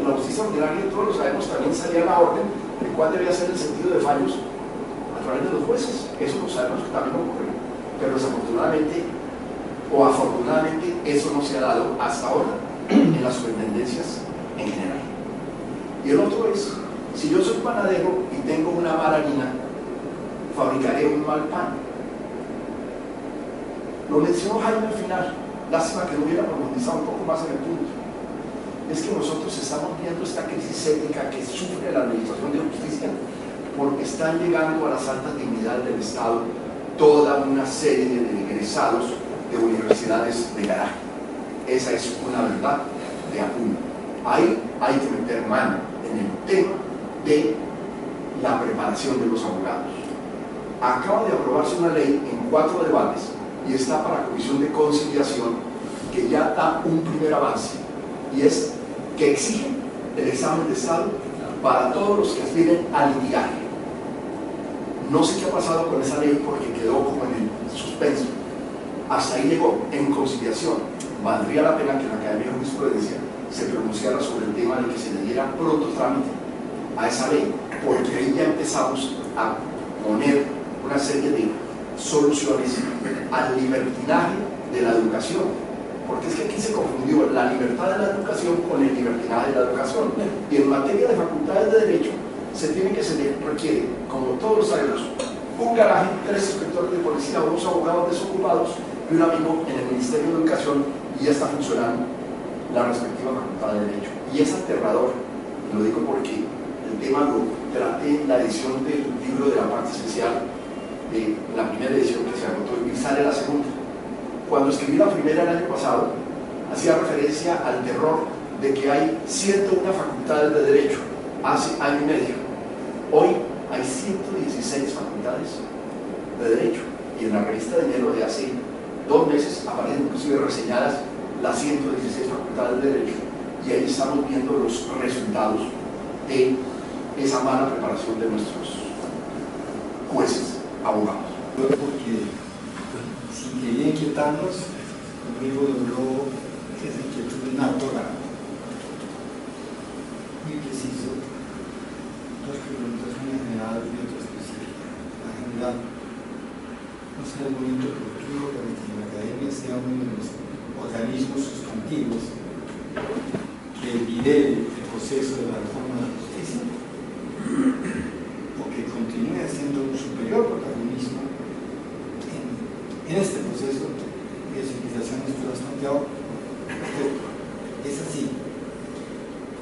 en la justicia ordinaria, todos lo sabemos, también salía la orden de cuál debía ser el sentido de fallos a través de los jueces. Eso lo sabemos que también ocurre, pero desafortunadamente o afortunadamente eso no se ha dado hasta ahora en las superintendencias en general. Y el otro es, si yo soy panadero y tengo una mala harina, fabricaré un mal pan. Lo mencionó Jaime al final, lástima que no hubiera profundizado un poco más en el punto. Es que nosotros estamos viendo esta crisis ética que sufre la administración de justicia porque están llegando a las altas dignidades del Estado toda una serie de egresados de universidades de garaje. Esa es una verdad de apunte. Ahí hay que meter mano en el tema de la preparación de los abogados. Acaba de aprobarse una ley en 4 debates y está para comisión de conciliación que ya da un primer avance, y es que exigen el examen de Estado para todos los que aspiren a litigar. No sé qué ha pasado con esa ley porque quedó como en el suspenso. Hasta ahí llegó, en conciliación. Valdría la pena que la Academia de Jurisprudencia se pronunciara sobre el tema de que se le diera pronto trámite a esa ley, porque ahí ya empezamos a poner una serie de soluciones al libertinaje de la educación, porque es que aquí se confundió la libertad de la educación con el libertinaje de la educación, y en materia de facultades de derecho se requiere, como todos sabemos, un garaje, 3 inspectores de policía, 2 abogados desocupados y un amigo en el Ministerio de Educación, y ya está funcionando la respectiva facultad de derecho. Y es aterrador, y lo digo porque el tema lo traté en la edición del libro de la parte especial de la primera edición que se agotó y sale la segunda. Cuando escribí la primera el año pasado, hacía referencia al terror de que hay 101 facultades de derecho hace año y medio. Hoy hay 116 facultades de derecho, y en la revista de enero de hace 2 meses aparecen inclusive reseñadas las 116 facultades de derecho, y ahí estamos viendo los resultados de esa mala preparación de nuestros jueces, abogados. Porque sin querer inquietarnos, conmigo logró esa inquietud natural. Muy preciso, 2 preguntas, una general y otra específica. La general, no será el momento oportuno para que la Academia sea uno de los organismos sustantivos que lidere el proceso de la reforma de la justicia, o que continúe siendo un superior protagonismo en este proceso de civilización que tú has planteado. Es así.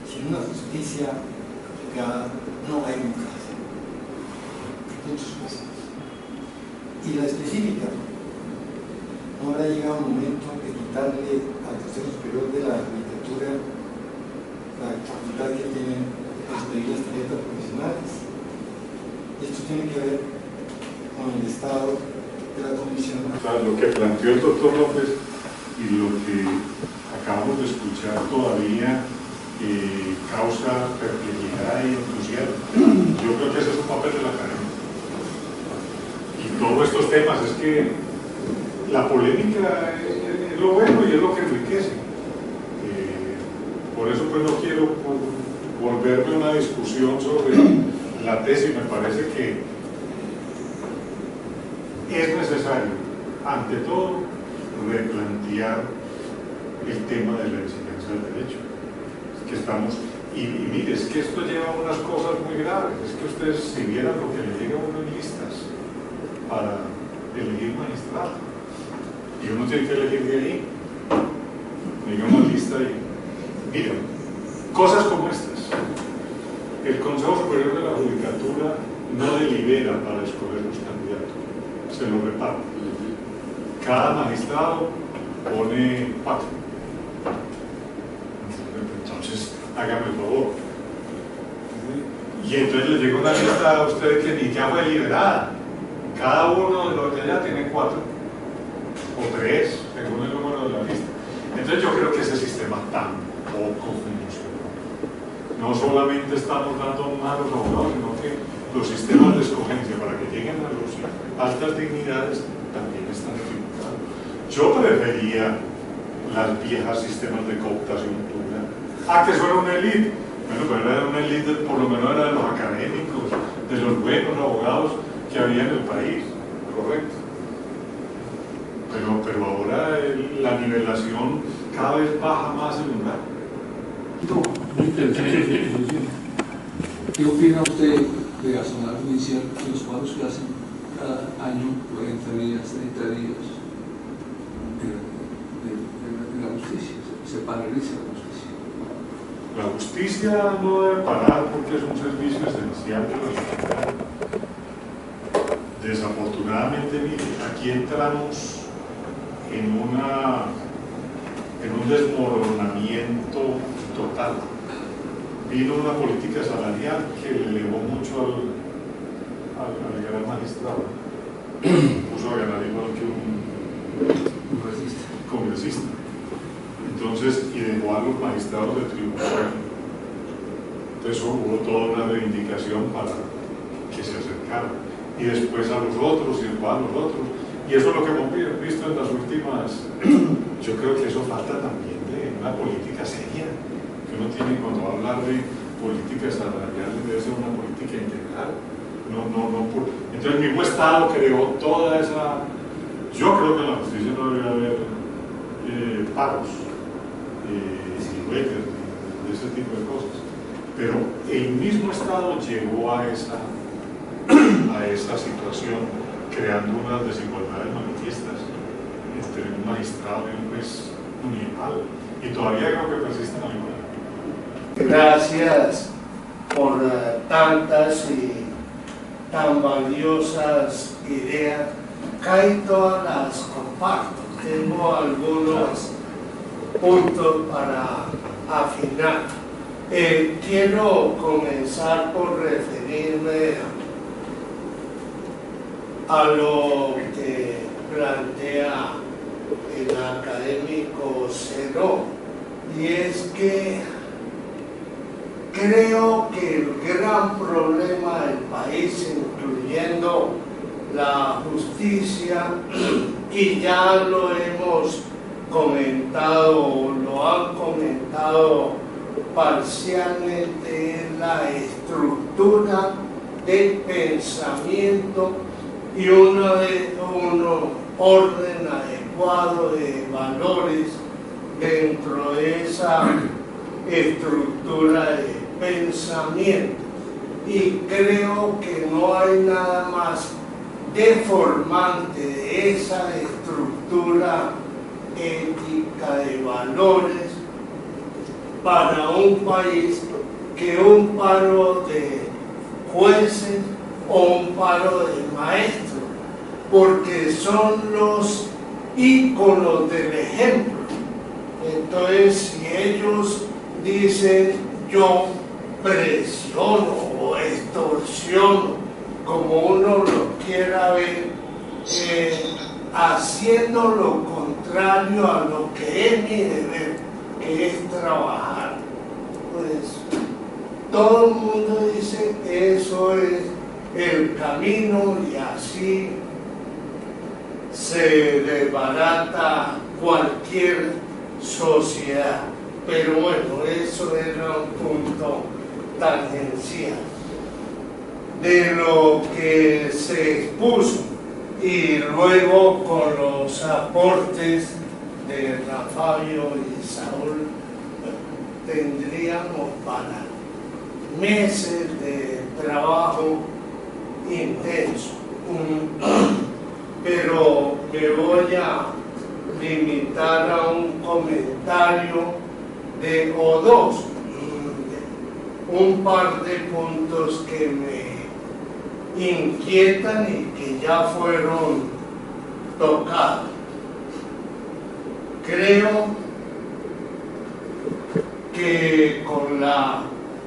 Sin una justicia aplicada no hay democracia. Muchas cosas. Y la específica, no habrá llegado un momento de quitarle al Consejo Superior de la Judicatura la facultad que tiene para expedir las tarjetas profesionales. Esto tiene que ver con el estado de la comisión. O sea, lo que planteó el doctor López y lo que acabamos de escuchar todavía causa perplejidad y entusiasmo. Yo creo que ese es un papel de la Academia. Y todos estos temas, es que la polémica es lo bueno y es lo que enriquece. Por eso pues no quiero volverme a una discusión sobre la tesis. Me parece que es necesario, ante todo, replantear el tema de la enseñanza del derecho. Es que estamos, y mire, es que esto lleva a unas cosas muy graves. Es que ustedes, si vieran lo que le llega a uno en listas para elegir magistrado, y uno tiene que elegir de ahí, llega una lista y, miren, cosas como estas. El Consejo Superior de la Judicatura no delibera para escoger los candidatos, se lo reparte. Cada magistrado pone 4. Entonces, hágame el favor. Y entonces le llega una lista a ustedes que ni ya fue liberada. Cada uno de los de allá tiene 4 o 3, según el número de la lista. Entonces yo creo que ese sistema tampoco funciona. No solamente estamos dando malos abogados, sino que los sistemas de escogencia para que lleguen a las altas dignidades también están equivocados. Yo prefería las viejas sistemas de cooptación pura. Que eso era una élite. Bueno, pero era una élite, por lo menos era de los académicos, de los buenos abogados que había en el país, correcto. Pero ahora la nivelación cada vez baja más el umbral. Muy interesante. ¿Qué opina usted de gasolar judicial, de los paros que hacen cada año, 40 días, 30 días, de la justicia? Se paraliza la justicia. La justicia no debe parar porque es un servicio esencial de la sociedad. Desafortunadamente, mire, aquí entramos en un desmoronamiento total. Vino una política salarial que le elevó mucho al gran magistrado. Puso a ganar igual que un congresista. Entonces, y dejó a los magistrados de tribunal. Entonces hubo toda una reivindicación para que se acercaran. Y después a los otros, y después a los otros. Y eso es lo que hemos visto en las últimas. Yo creo que eso falta también de una política seria. Que uno tiene cuando va a hablar de políticas salariales, debe ser una política integral. Entonces el mismo Estado creó toda esa. Yo creo que en la justicia no debería haber paros, huelgas, de ese tipo de cosas. Pero el mismo Estado llegó a esa situación, creando unas desigualdades manifiestas entre un magistrado y un juez municipal, y todavía creo que persisten algunas. Gracias por tantas y tan valiosas ideas. Casi todas las comparto. Tengo algunos puntos para afinar. Quiero comenzar por referirme a lo que plantea el académico Ceró, y es que creo que el gran problema del país, incluyendo la justicia, y ya lo hemos comentado, lo han comentado parcialmente, es la estructura de pensamiento y un orden adecuado de valores dentro de esa estructura de pensamiento. Y creo que no hay nada más deformante de esa estructura ética de valores para un país que un paro de jueces o un paro de maestros, porque son los íconos del ejemplo. Entonces, si ellos dicen yo presiono o extorsiono, como uno lo quiera ver, haciendo lo contrario a lo que es mi deber, que es trabajar, pues todo el mundo dice eso es el camino, y así se desbarata cualquier sociedad. Pero bueno, eso era un punto tangencial de lo que se expuso, y luego con los aportes de Rafael y Saúl tendríamos para meses de trabajo intenso. Pero me voy a limitar a un comentario o dos, un par de puntos que me inquietan y que ya fueron tocados. Creo que con la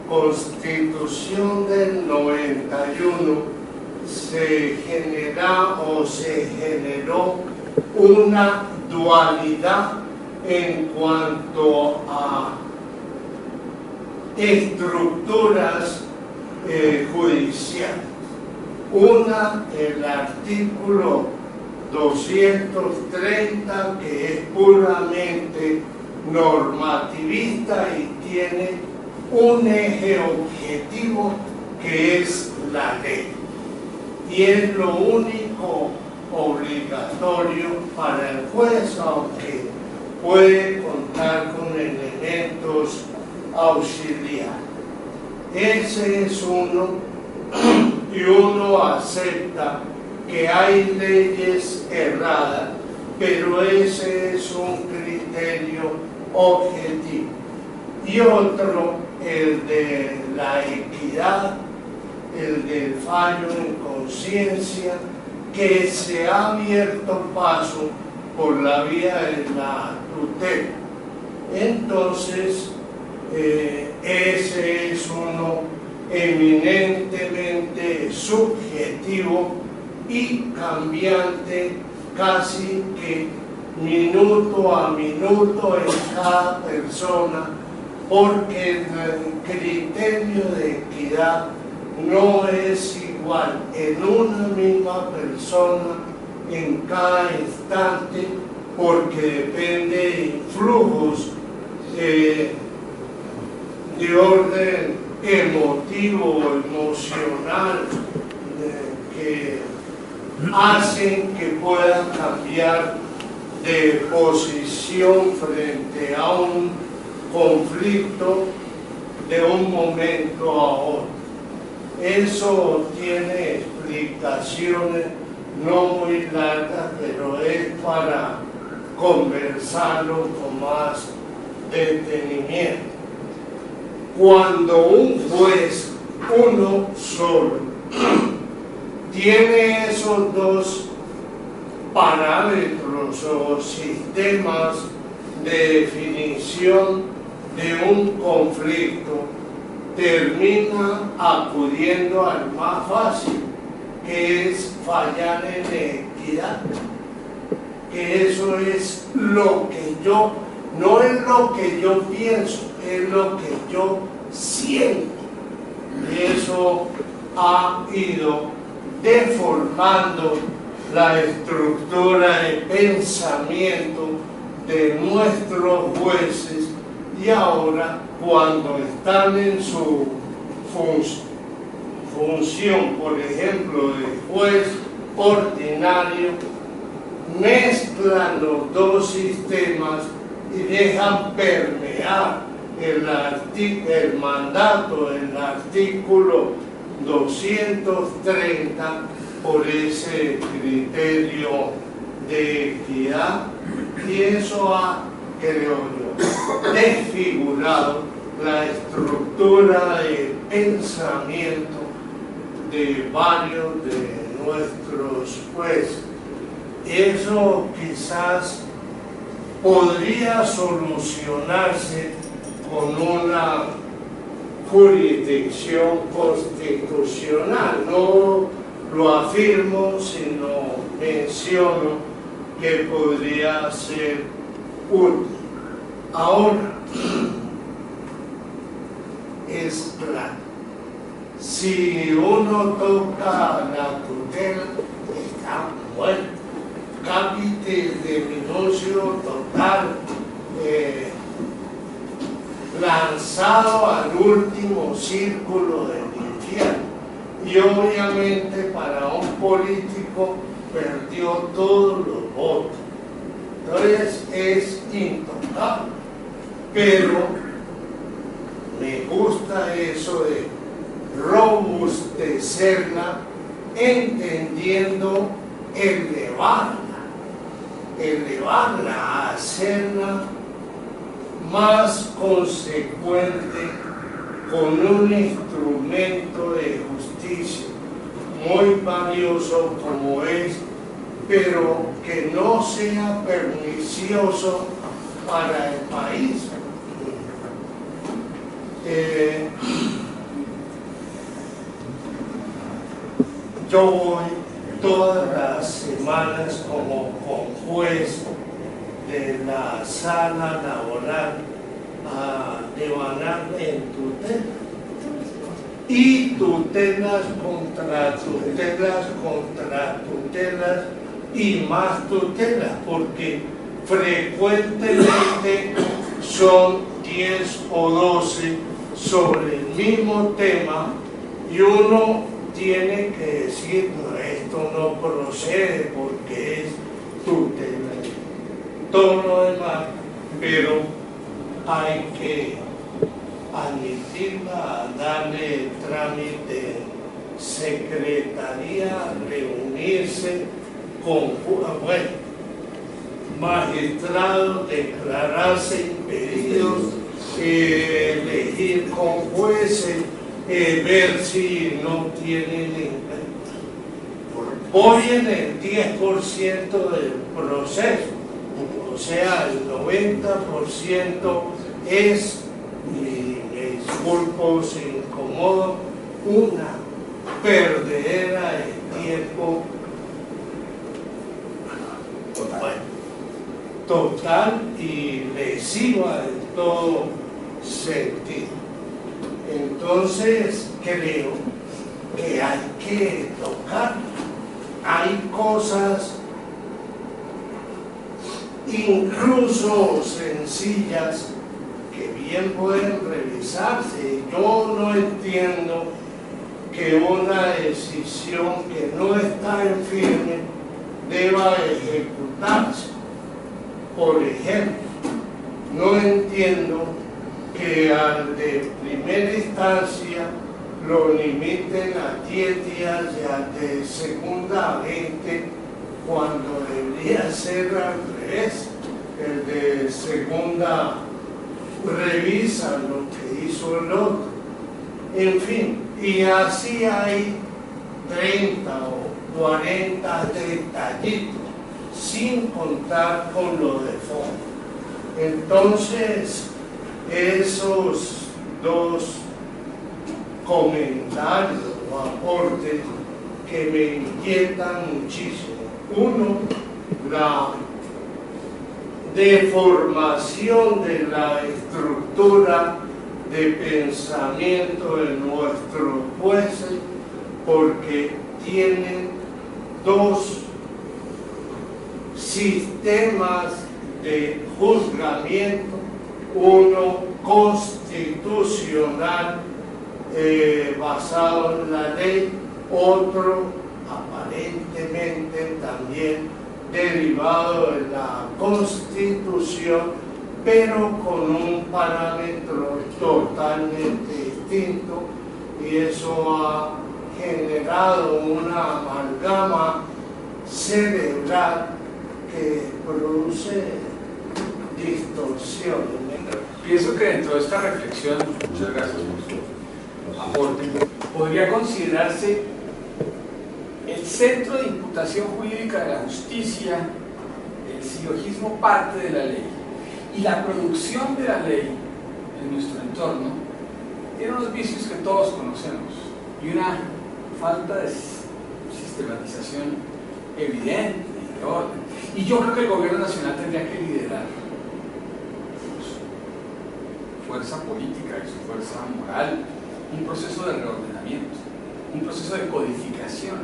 Constitución del 91 se generó una dualidad en cuanto a estructuras judiciales. Una, el artículo 230, que es puramente normativista y tiene un eje objetivo que es la ley. Y es lo único obligatorio para el juez, aunque puede contar con elementos auxiliares. Ese es uno, y uno acepta que hay leyes erradas, pero ese es un criterio objetivo. Y otro, el de la equidad, el del fallo en conciencia, que se ha abierto paso por la vía de la tutela. Entonces, ese es uno eminentemente subjetivo y cambiante, casi que minuto a minuto en cada persona, porque el criterio de equidad no es igual en una misma persona en cada instante, porque depende de flujos de orden emotivo o emocional que hacen que puedan cambiar de posición frente a un conflicto de un momento a otro. Eso tiene explicaciones no muy largas, pero es para conversarlo con más detenimiento. Cuando un juez, uno solo, tiene esos dos parámetros o sistemas de definición de un conflicto, termina acudiendo al más fácil, que es fallar en equidad. Que eso es lo que yo, no es lo que yo pienso, es lo que yo siento. Y eso ha ido deformando la estructura de pensamiento de nuestros jueces, y ahora, cuando están en su función, por ejemplo, de juez ordinario, mezclan los dos sistemas y dejan permear el mandato del artículo 230 por ese criterio de equidad, y eso ha, creo yo, desfigurado la estructura de pensamiento de varios de nuestros jueces. Eso quizás podría solucionarse con una jurisdicción constitucional. No lo afirmo, sino menciono que podría ser útil. Ahora, es claro, si uno toca la tutela, está muerto. Cápite de minuncio total, lanzado al último círculo del infierno. Y obviamente para un político perdió todos los votos. Entonces es intocable. Pero me gusta eso de robustecerla, entendiendo elevarla, hacerla más consecuente con un instrumento de justicia muy valioso como es, pero que no sea pernicioso para el país. yo voy todas las semanas como juez de la sala laboral a devanarme en tutela. Y tutelas contra tutelas y más tutelas, porque frecuentemente son 10 o 12 sobre el mismo tema y uno tiene que decir, no, esto no procede porque es tutela, todo lo demás, pero hay que admitirla, darle trámite, secretaría, reunirse con magistrados, declararse impedidos, elegir con jueces, ver si no tienen. Voy en el 10% del proceso, o sea, el 90% es, y me disculpo si incomodo, una perdedera de tiempo total y lesiva en todo sentido. Entonces creo que hay que tocar. Hay cosas incluso sencillas que bien pueden revisarse. Yo no entiendo que una decisión que no está en firme deba ejecutarse. Por ejemplo, no entiendo que al de primera instancia lo limiten a 10 días y al de segunda a 20, cuando debería ser al revés. El de segunda revisa lo que hizo el otro. En fin, y así hay 30 o 40 detallitos, sin contar con lo de fondo. Entonces, esos dos comentarios o aportes que me inquietan muchísimo. Uno, la deformación de la estructura de pensamiento de nuestros jueces, porque tienen dos sistemas de juzgamiento, uno constitucional basado en la ley, otro aparentemente también derivado de la Constitución, pero con un parámetro totalmente distinto, y eso ha generado una amalgama cerebral que produce distorsiones. Pienso que dentro de esta reflexión, muchas gracias por su aporte, podría considerarse el centro de imputación jurídica de la justicia, el sillogismo parte de la ley, y la producción de la ley en nuestro entorno tiene unos vicios que todos conocemos y una falta de sistematización evidente y de orden. Y yo creo que el gobierno nacional tendría que liderar su fuerza política y su fuerza moral un proceso de reordenamiento, un proceso de codificación.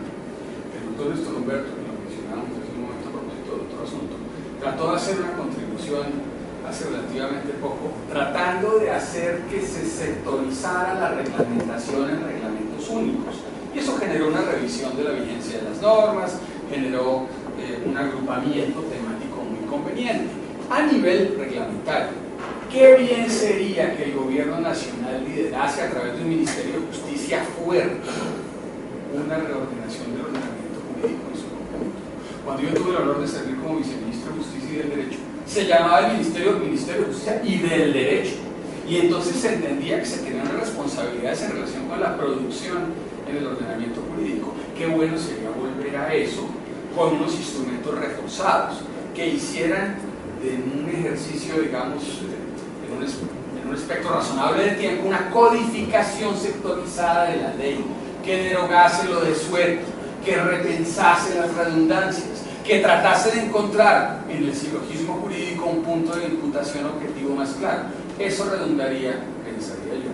El doctor Néstor Humberto, que lo mencionamos en un momento a propósito de otro asunto, trató de hacer una contribución hace relativamente poco, tratando de hacer que se sectorizara la reglamentación en reglamentos únicos. Y eso generó una revisión de la vigencia de las normas, generó un agrupamiento temático muy conveniente. A nivel reglamentario, qué bien sería que el gobierno nacional liderase a través de un Ministerio de Justicia fuerte una reordenación del ordenamiento jurídico en su conjunto. Cuando yo tuve el honor de servir como viceministro de Justicia y del Derecho, se llamaba el Ministerio de Justicia y del Derecho, y entonces se entendía que se tenían responsabilidades en relación con la producción en el ordenamiento jurídico. Qué bueno sería volver a eso con unos instrumentos reforzados que hicieran en un ejercicio, digamos, en un espectro razonable de tiempo, una codificación sectorizada de la ley, que derogase lo de suelto, que repensase las redundancias, que tratase de encontrar en el silogismo jurídico un punto de imputación objetivo más claro. Eso redundaría, pensaría yo,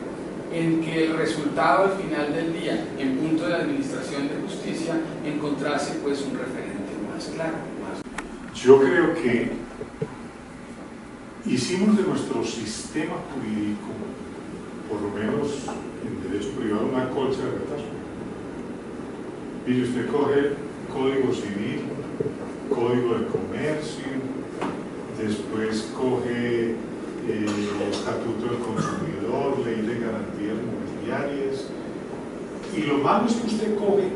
en que el resultado al final del día, en punto de administración de justicia, encontrase pues un referente más claro. Yo creo que hicimos de nuestro sistema jurídico, por lo menos en derecho privado, una colcha de retas. Mire, usted coge Código Civil, Código de Comercio, después coge Estatuto del Consumidor, Ley de Garantías Mobiliarias, y lo malo es que usted coge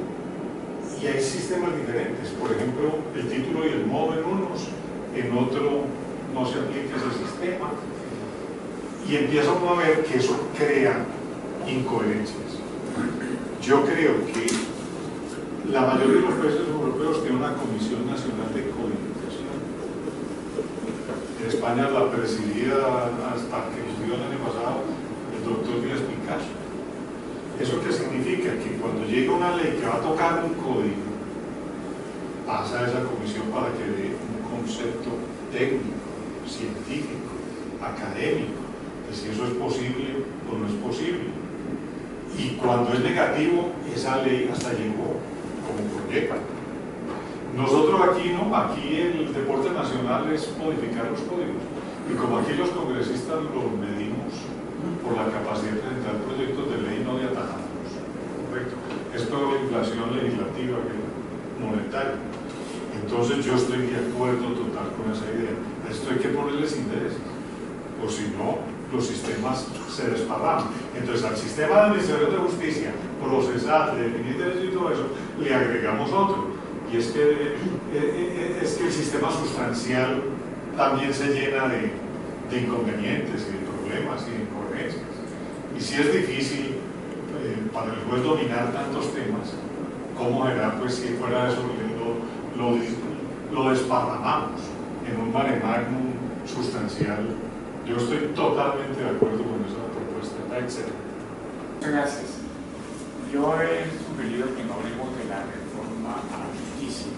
y hay sistemas diferentes. Por ejemplo, el título y el modo en unos, en otro no se aplica ese sistema, y empieza uno a ver que eso crea incoherencias. Yo creo que la mayoría de los países europeos tienen una Comisión Nacional de Codificación. En España la presidía hasta que estudió el año pasado el doctor Díaz Picasso. ¿Eso qué significa? Que cuando llega una ley que va a tocar un código, pasa a esa comisión para que dé un concepto técnico, científico, académico, de si eso es posible o no es posible. Y cuando es negativo, esa ley hasta llegó como proyecto. Nosotros aquí no, aquí el deporte nacional es modificar los códigos. Y como aquí los congresistas los medimos por la capacidad de presentar proyectos de ley, no de atajarlos. Correcto. Es toda la inflación legislativa que monetaria. Entonces yo estoy de acuerdo total con esa idea. A esto hay que ponerles intereses, o si no, los sistemas se desparraman. Entonces al sistema de administración de justicia, procesal, de definir derechos y todo eso, le agregamos otro. Y es que el sistema sustancial también se llena de inconvenientes y de problemas y de incoherencias. Y si es difícil para el juez dominar tantos temas, ¿cómo será pues si fuera eso lo desparramamos en un mare magnum sustancial? Yo estoy totalmente de acuerdo con esa propuesta. Excelente. Muchas gracias. Yo he sugerido que no hablemos de la reforma a la justicia,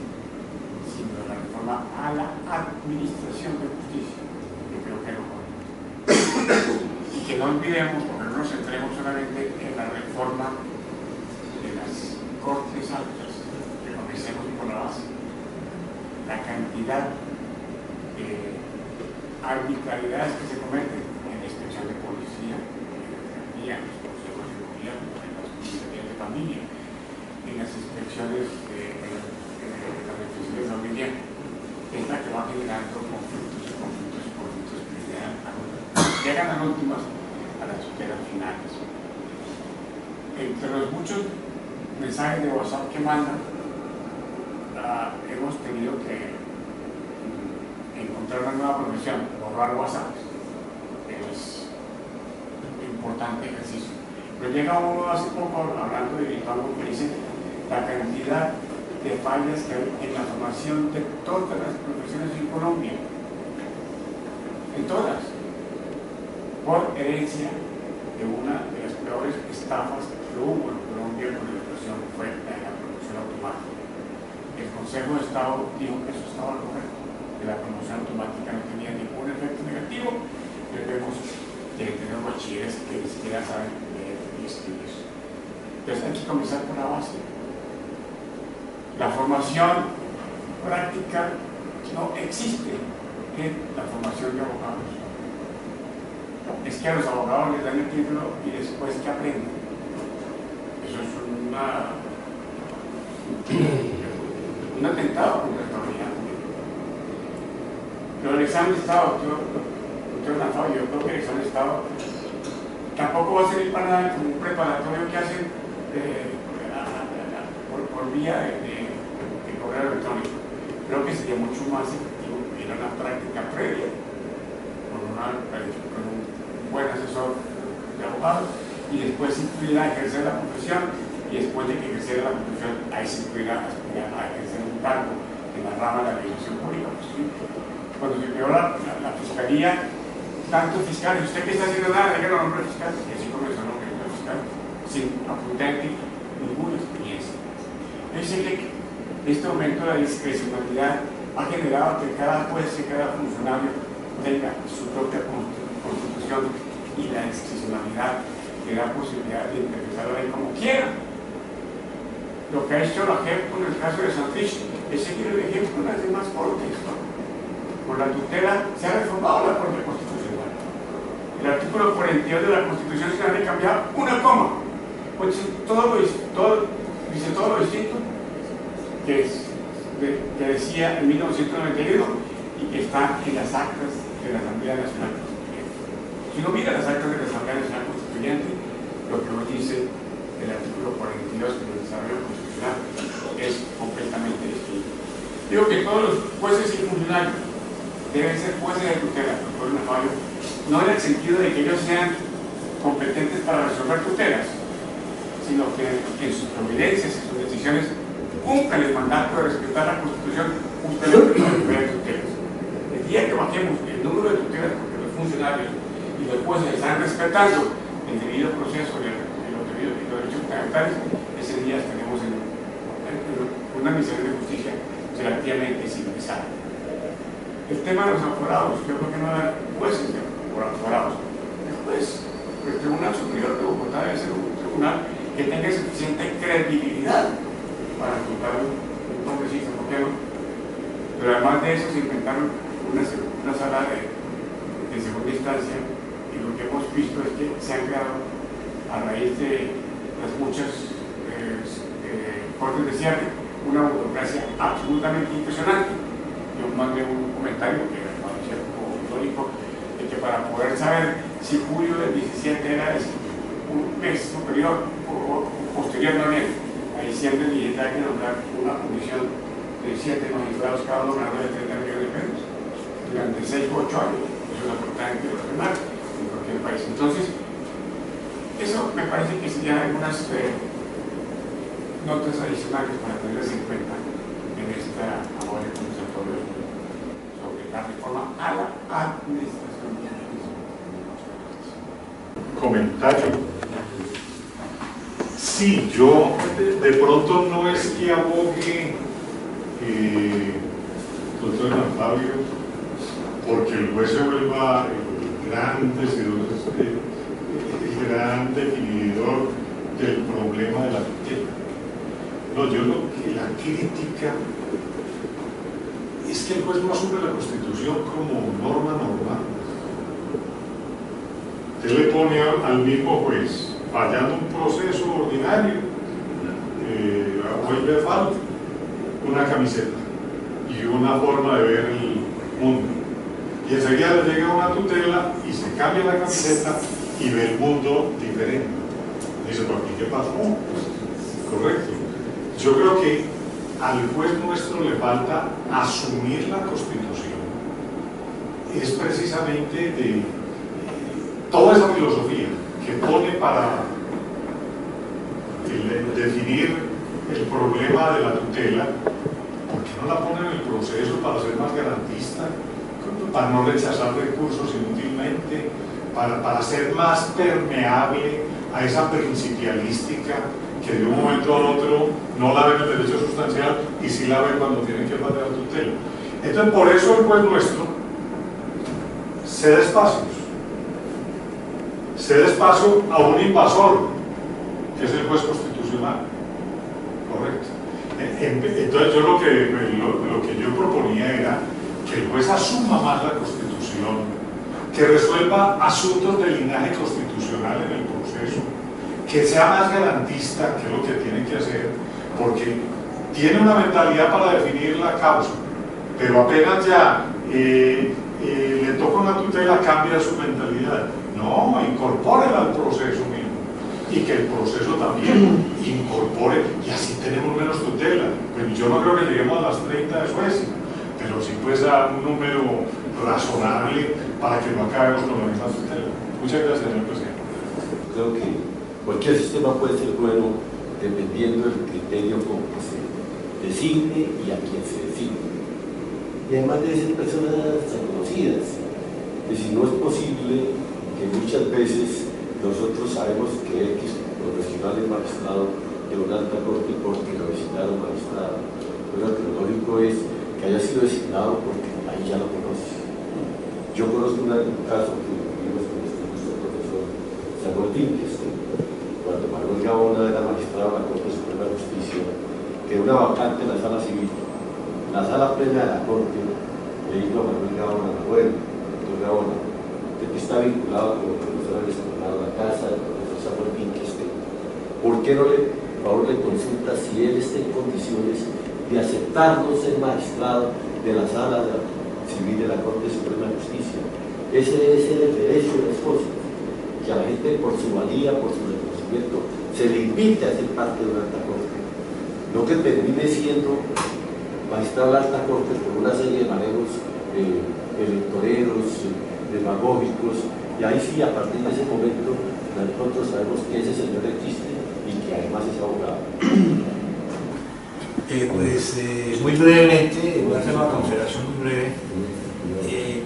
sino de la reforma a la administración de justicia, que creo que no podemos. Y que no olvidemos, porque no nos centremos solamente en la reforma de las Cortes Altas, que comencemos por la base. La cantidad de arbitrariedades que se cometen en la inspección de policía, en la los consejos de gobierno, en las comisarías de familia, en las inspecciones de la familia, es la que va generando conflictos que llegan a las últimas, a las finales. Entre los muchos mensajes de WhatsApp que mandan, hemos tenido que encontrar una nueva profesión, borrar WhatsApp. Es un importante ejercicio. Pero llega uno hace poco hablando de algo que dice la cantidad de fallas que hay en la formación de todas las profesiones en Colombia. En todas. Por herencia de una de las peores estafas que hubo en Colombia con la educación, fue la de la promoción automática. El Consejo de Estado dijo que eso estaba correcto, que la promoción automática no tenía ningún efecto negativo, y vemos que tenemos bachilleres que ni siquiera saben leer y escribir. Entonces hay que comenzar por la base. La formación práctica no existe en la formación de abogados. Es que a los abogados les dan el título y después que aprenden. Eso es un atentado contra la autoridad. Pero el examen de Estado, yo creo que el examen de Estado tampoco va a servir para nada como un preparatorio que hacen por vía de correo electrónico. Creo que sería mucho más efectivo ir a una práctica previa con un buen asesor de abogado y después incluir a ejercer la profesión, y después de que ejerciera la profesión ahí se incluirá a ejercer un cargo en la rama de la legislación pública. ¿Sí? Cuando se creó la fiscalía, tantos fiscales, ¿usted qué está haciendo? Nada, déjelo a nombre fiscal, y así comenzó el nombre del fiscal, sin absolutamente ninguna experiencia. Es decir, que este aumento de la discrecionalidad ha generado que cada juez y cada funcionario tenga su propia constitución, y la discrecionalidad le da posibilidad de interpretar la ley como quiera. Lo que ha hecho la JEP con el caso de Santrich es seguir el ejemplo de las demás cortes. Por la tutela se ha reformado la Corte Constitucional. El artículo 42 de la Constitución se ha cambiado una coma. Pues dice todo lo distinto que decía en 1991 y que está en las actas de la Asamblea Nacional Constituyente. Si uno mira las actas de la Asamblea Nacional Constituyente, lo que hoy dice el artículo 42 del desarrollo constitucional es completamente distinto. Digo que todos los jueces y funcionarios deben ser jueces de tutela, doctor Navarro, no en el sentido de que ellos sean competentes para resolver tutelas, sino que en sus providencias y sus decisiones cumplan el mandato de respetar la Constitución justamente para resolver tutelas. El día que bajemos el número de tutelas, porque los funcionarios y los jueces están respetando el debido proceso de los derechos fundamentales, ese día estaremos en una misión de justicia relativamente civilizada. El tema de los aforados, yo creo que no hay jueces por aforados. El Tribunal Superior de Bogotá debe ser un tribunal que tenga suficiente credibilidad para juzgar un congresista, ¿por qué no? Pero además de eso se inventaron una sala de segunda instancia, y lo que hemos visto es que se han creado, a raíz de las muchas cortes de cierre, una burocracia absolutamente impresionante. Yo mandé un comentario que me parecía como irónico, de que para poder saber si julio del 17 era un mes superior o posterior, no bien, a diciembre del 17 hay que nombrar una comisión de 7 magistrados, cada uno ganando de 30 millones de pesos durante 6 u 8 años. Eso es absolutamente irracional en cualquier país. Entonces, eso me parece que serían algunas notas adicionales para tenerlas en cuenta en esta labor de conversatorio sobre la reforma a la administración. Comentario. Sí, yo de pronto no es que abogue, doctor Juan Fabio, porque el juez se vuelva el gran decidor, el gran definidor del problema de la tutela. No, yo lo que la crítica es que el juez no asume la Constitución como norma normal. Usted le pone al mismo juez, fallando un proceso ordinario, hoy le falta una camiseta y una forma de ver el mundo. Y enseguida le llega una tutela y se cambia la camiseta y ve el mundo diferente. Dice, ¿por qué pasó? Correcto. Yo creo que al juez nuestro le falta asumir la Constitución. Es precisamente de toda esa filosofía que pone para definir el problema de la tutela, ¿por qué no la pone en el proceso para ser más garantista, para no rechazar recursos inútilmente, para ser más permeable a esa principialística que de un momento al otro no la ve en el derecho sustancial y sí la ve cuando tienen que pasar la tutela? Entonces, por eso el juez nuestro cede espacio a un invasor, que es el juez constitucional. Correcto. Entonces, yo lo que yo proponía era que el juez asuma más la Constitución, que resuelva asuntos de linaje constitucional en el proceso, que sea más garantista, que es lo que tiene que hacer, porque tiene una mentalidad para definir la causa, pero apenas ya le toca una tutela, cambia su mentalidad. No, incorpórela al proceso mismo, y que el proceso también incorpore, y así tenemos menos tutela. Pues yo no creo que lleguemos a las 30 de Suecia, pero sí pues a un número razonable para que no acabemos con la misma tutela. Muchas gracias, señor presidente. Creo que cualquier sistema puede ser bueno dependiendo del criterio con que se designe y a quién se designe. Y además debe ser personas reconocidas. Es decir, no es posible que muchas veces nosotros sabemos que X profesional es magistrado de una alta corte porque lo designaron magistrado. Pero lo lógico es que haya sido designado porque ahí ya lo conoces. Yo conozco un caso que vivimos con nuestro profesor Samuel Finkelstein, cuando Manuel Gaona era magistrado de la Corte Suprema de Justicia, que una vacante en la sala civil, la sala plena de la Corte, le dijo a Manuel Gaona: bueno, doctor Gaona, usted que está vinculado con el profesor Alessandro la casa del profesor Samuel Finkelstein, ¿por qué no le consulta si él está en condiciones de aceptarnos ser magistrado de la sala civil de la Corte Suprema de Justicia? Ese es el derecho de las cosas, que a la gente por su valía, por su reconocimiento, se le invite a ser parte de una alta corte, no que termine siendo magistrado de la alta corte por una serie de manejos electoreros, demagógicos, y ahí sí, a partir de ese momento, nosotros sabemos que ese señor existe y que además es abogado. Muy brevemente, voy a hacer una consideración muy breve,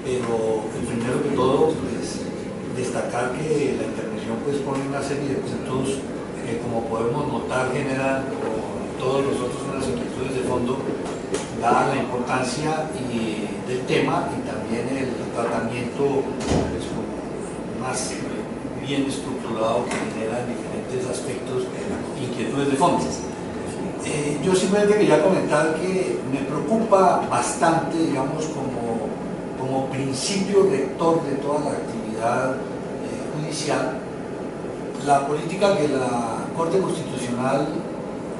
pero primero que todo, pues, destacar que la intervención pues, pone una serie de puntos que, como podemos notar, generan, como todos nosotros, unas inquietudes de fondo, dada la importancia del tema y también el tratamiento pues, más bien estructurado que genera diferentes aspectos, inquietudes de fondo. Yo simplemente quería comentar que me preocupa bastante, digamos, como principio rector de toda la actividad judicial, la política que la Corte Constitucional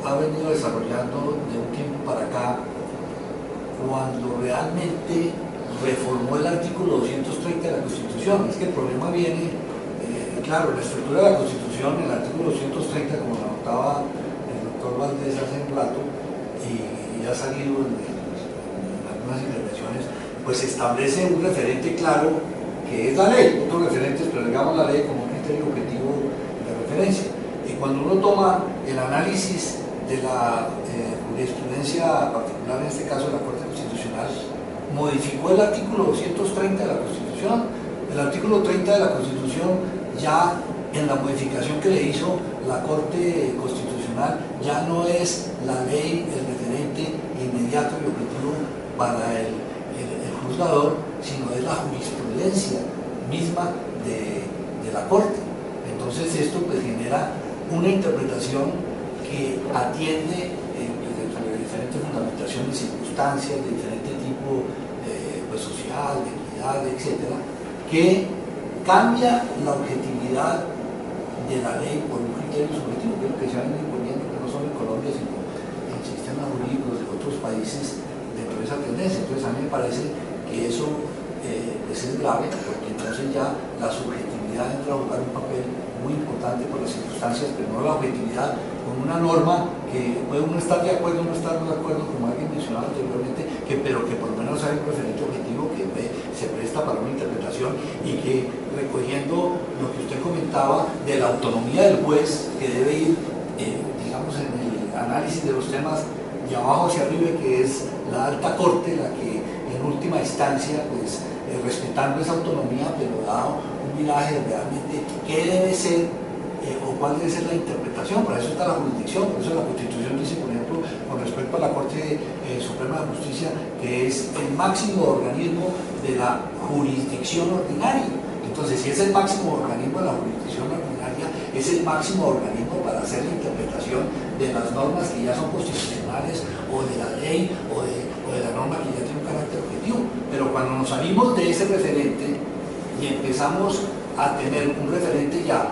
ha venido desarrollando de un tiempo para acá, cuando realmente reformó el artículo 230 de la Constitución. Es que el problema viene, claro, la estructura de la Constitución, el artículo 230, como lo anotaba Valdés hace un rato y ha salido en algunas intervenciones, pues establece un referente claro que es la ley, otros referentes, pero digamos la ley como un criterio objetivo de referencia. Y cuando uno toma el análisis de la jurisprudencia particular, en este caso de la Corte Constitucional, modificó el artículo 230 de la Constitución. El artículo 30 de la Constitución, ya en la modificación que le hizo la Corte Constitucional, ya no es la ley el referente inmediato y objetivo para el juzgador, sino es la jurisprudencia misma de la Corte. Entonces esto pues genera una interpretación que atiende dentro de diferentes fundamentaciones, circunstancias de diferente tipo pues, social, de equidad, etcétera, que cambia la objetividad de la ley por un criterio subjetivo, que es lo que se han ido imponiendo, que no solo en Colombia, sino en sistemas jurídicos de otros países dentro de esa tendencia. Entonces a mí me parece que eso pues es grave, porque entonces ya la subjetividad entra a jugar un papel muy importante por las circunstancias, pero no la objetividad con una norma que puede uno estar de acuerdo o no estar de acuerdo, como alguien mencionaba anteriormente, pero que por lo menos hay un referente objetivo que se presta para una interpretación, y que, recogiendo lo que usted comentaba de la autonomía del juez, que debe ir, digamos, en el análisis de los temas de abajo hacia arriba, que es la alta corte, la que en última instancia, pues, respetando esa autonomía, pero dado un viraje realmente qué debe ser o cuál debe ser la interpretación. Para eso está la jurisdicción, por eso la Constitución dice, por ejemplo, con respecto a la Corte Suprema de Justicia, que es el máximo organismo de la jurisdicción ordinaria. Entonces, si es el máximo organismo de la jurisdicción ordinaria, es el máximo organismo para hacer la interpretación de las normas que ya son constitucionales, o de la ley, o de la norma que ya tiene un carácter objetivo. Pero cuando nos salimos de ese referente y empezamos a tener un referente ya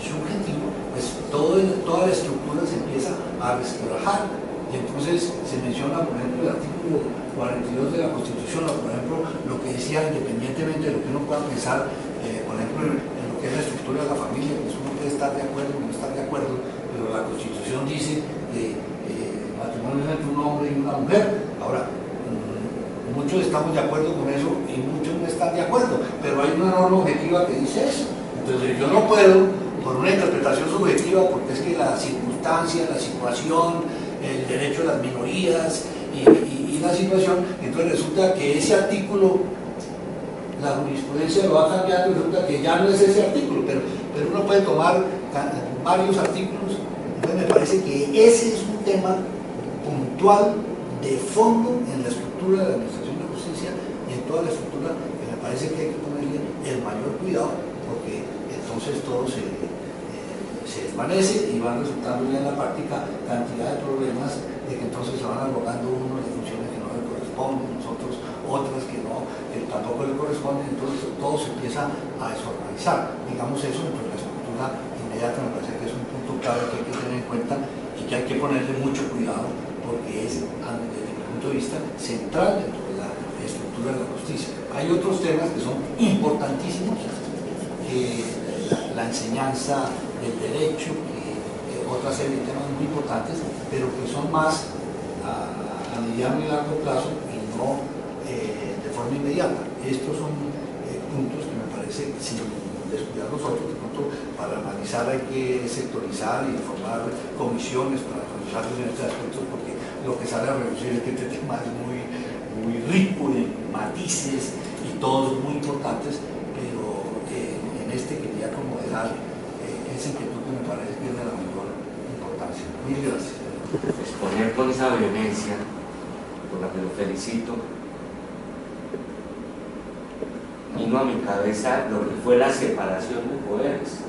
subjetivo, pues toda la estructura se empieza a resquebrajar. Y entonces se menciona, por ejemplo, el artículo 42 de la Constitución, o por ejemplo, lo que decía, independientemente de lo que uno pueda pensar, por ejemplo, en lo que es la estructura de la familia, pues uno puede estar de acuerdo o no estar de acuerdo, pero la Constitución dice que matrimonio es entre un hombre y una mujer. Ahora, muchos estamos de acuerdo con eso y muchos no están de acuerdo, pero hay una norma objetiva que dice eso. Entonces yo no puedo, por una interpretación subjetiva, porque es que la circunstancia, la situación, el derecho de las minorías y la situación, entonces resulta que ese artículo, la jurisprudencia lo va cambiando y resulta que ya no es ese artículo, pero uno puede tomar varios artículos Entonces me parece que ese es un tema puntual de fondo en la estructura de la administración de justicia y en toda la estructura que me parece que hay que ponerle el mayor cuidado, porque entonces todo se desvanece y van resultando ya en la práctica cantidad de problemas de que entonces se van arrogando uno de funciones que no le corresponden, nosotros otras que tampoco le corresponden, entonces todo se empieza a desorganizar. Digamos eso dentro de la estructura inmediata me parece que es un punto clave que hay que tener en cuenta y que hay que ponerle mucho cuidado porque es, desde mi punto de vista, central dentro de la estructura de la justicia. Hay otros temas que son importantísimos, la enseñanza del derecho, otra serie de temas muy importantes, pero que son más a mediano y largo plazo y no de forma inmediata. Estos son puntos que me parece, sin descuidar los otros, de pronto para analizar hay que sectorizar y formar comisiones para analizar diferentes aspectos, porque lo que sale a reducir es que este tema es muy rico de matices y todos muy importantes, pero en este quería como dejar esa inquietud que me parece que es de la mayor importancia. Mil gracias. Exponer con esa vehemencia, por la que lo felicito, vino a mi cabeza lo que fue la separación de poderes,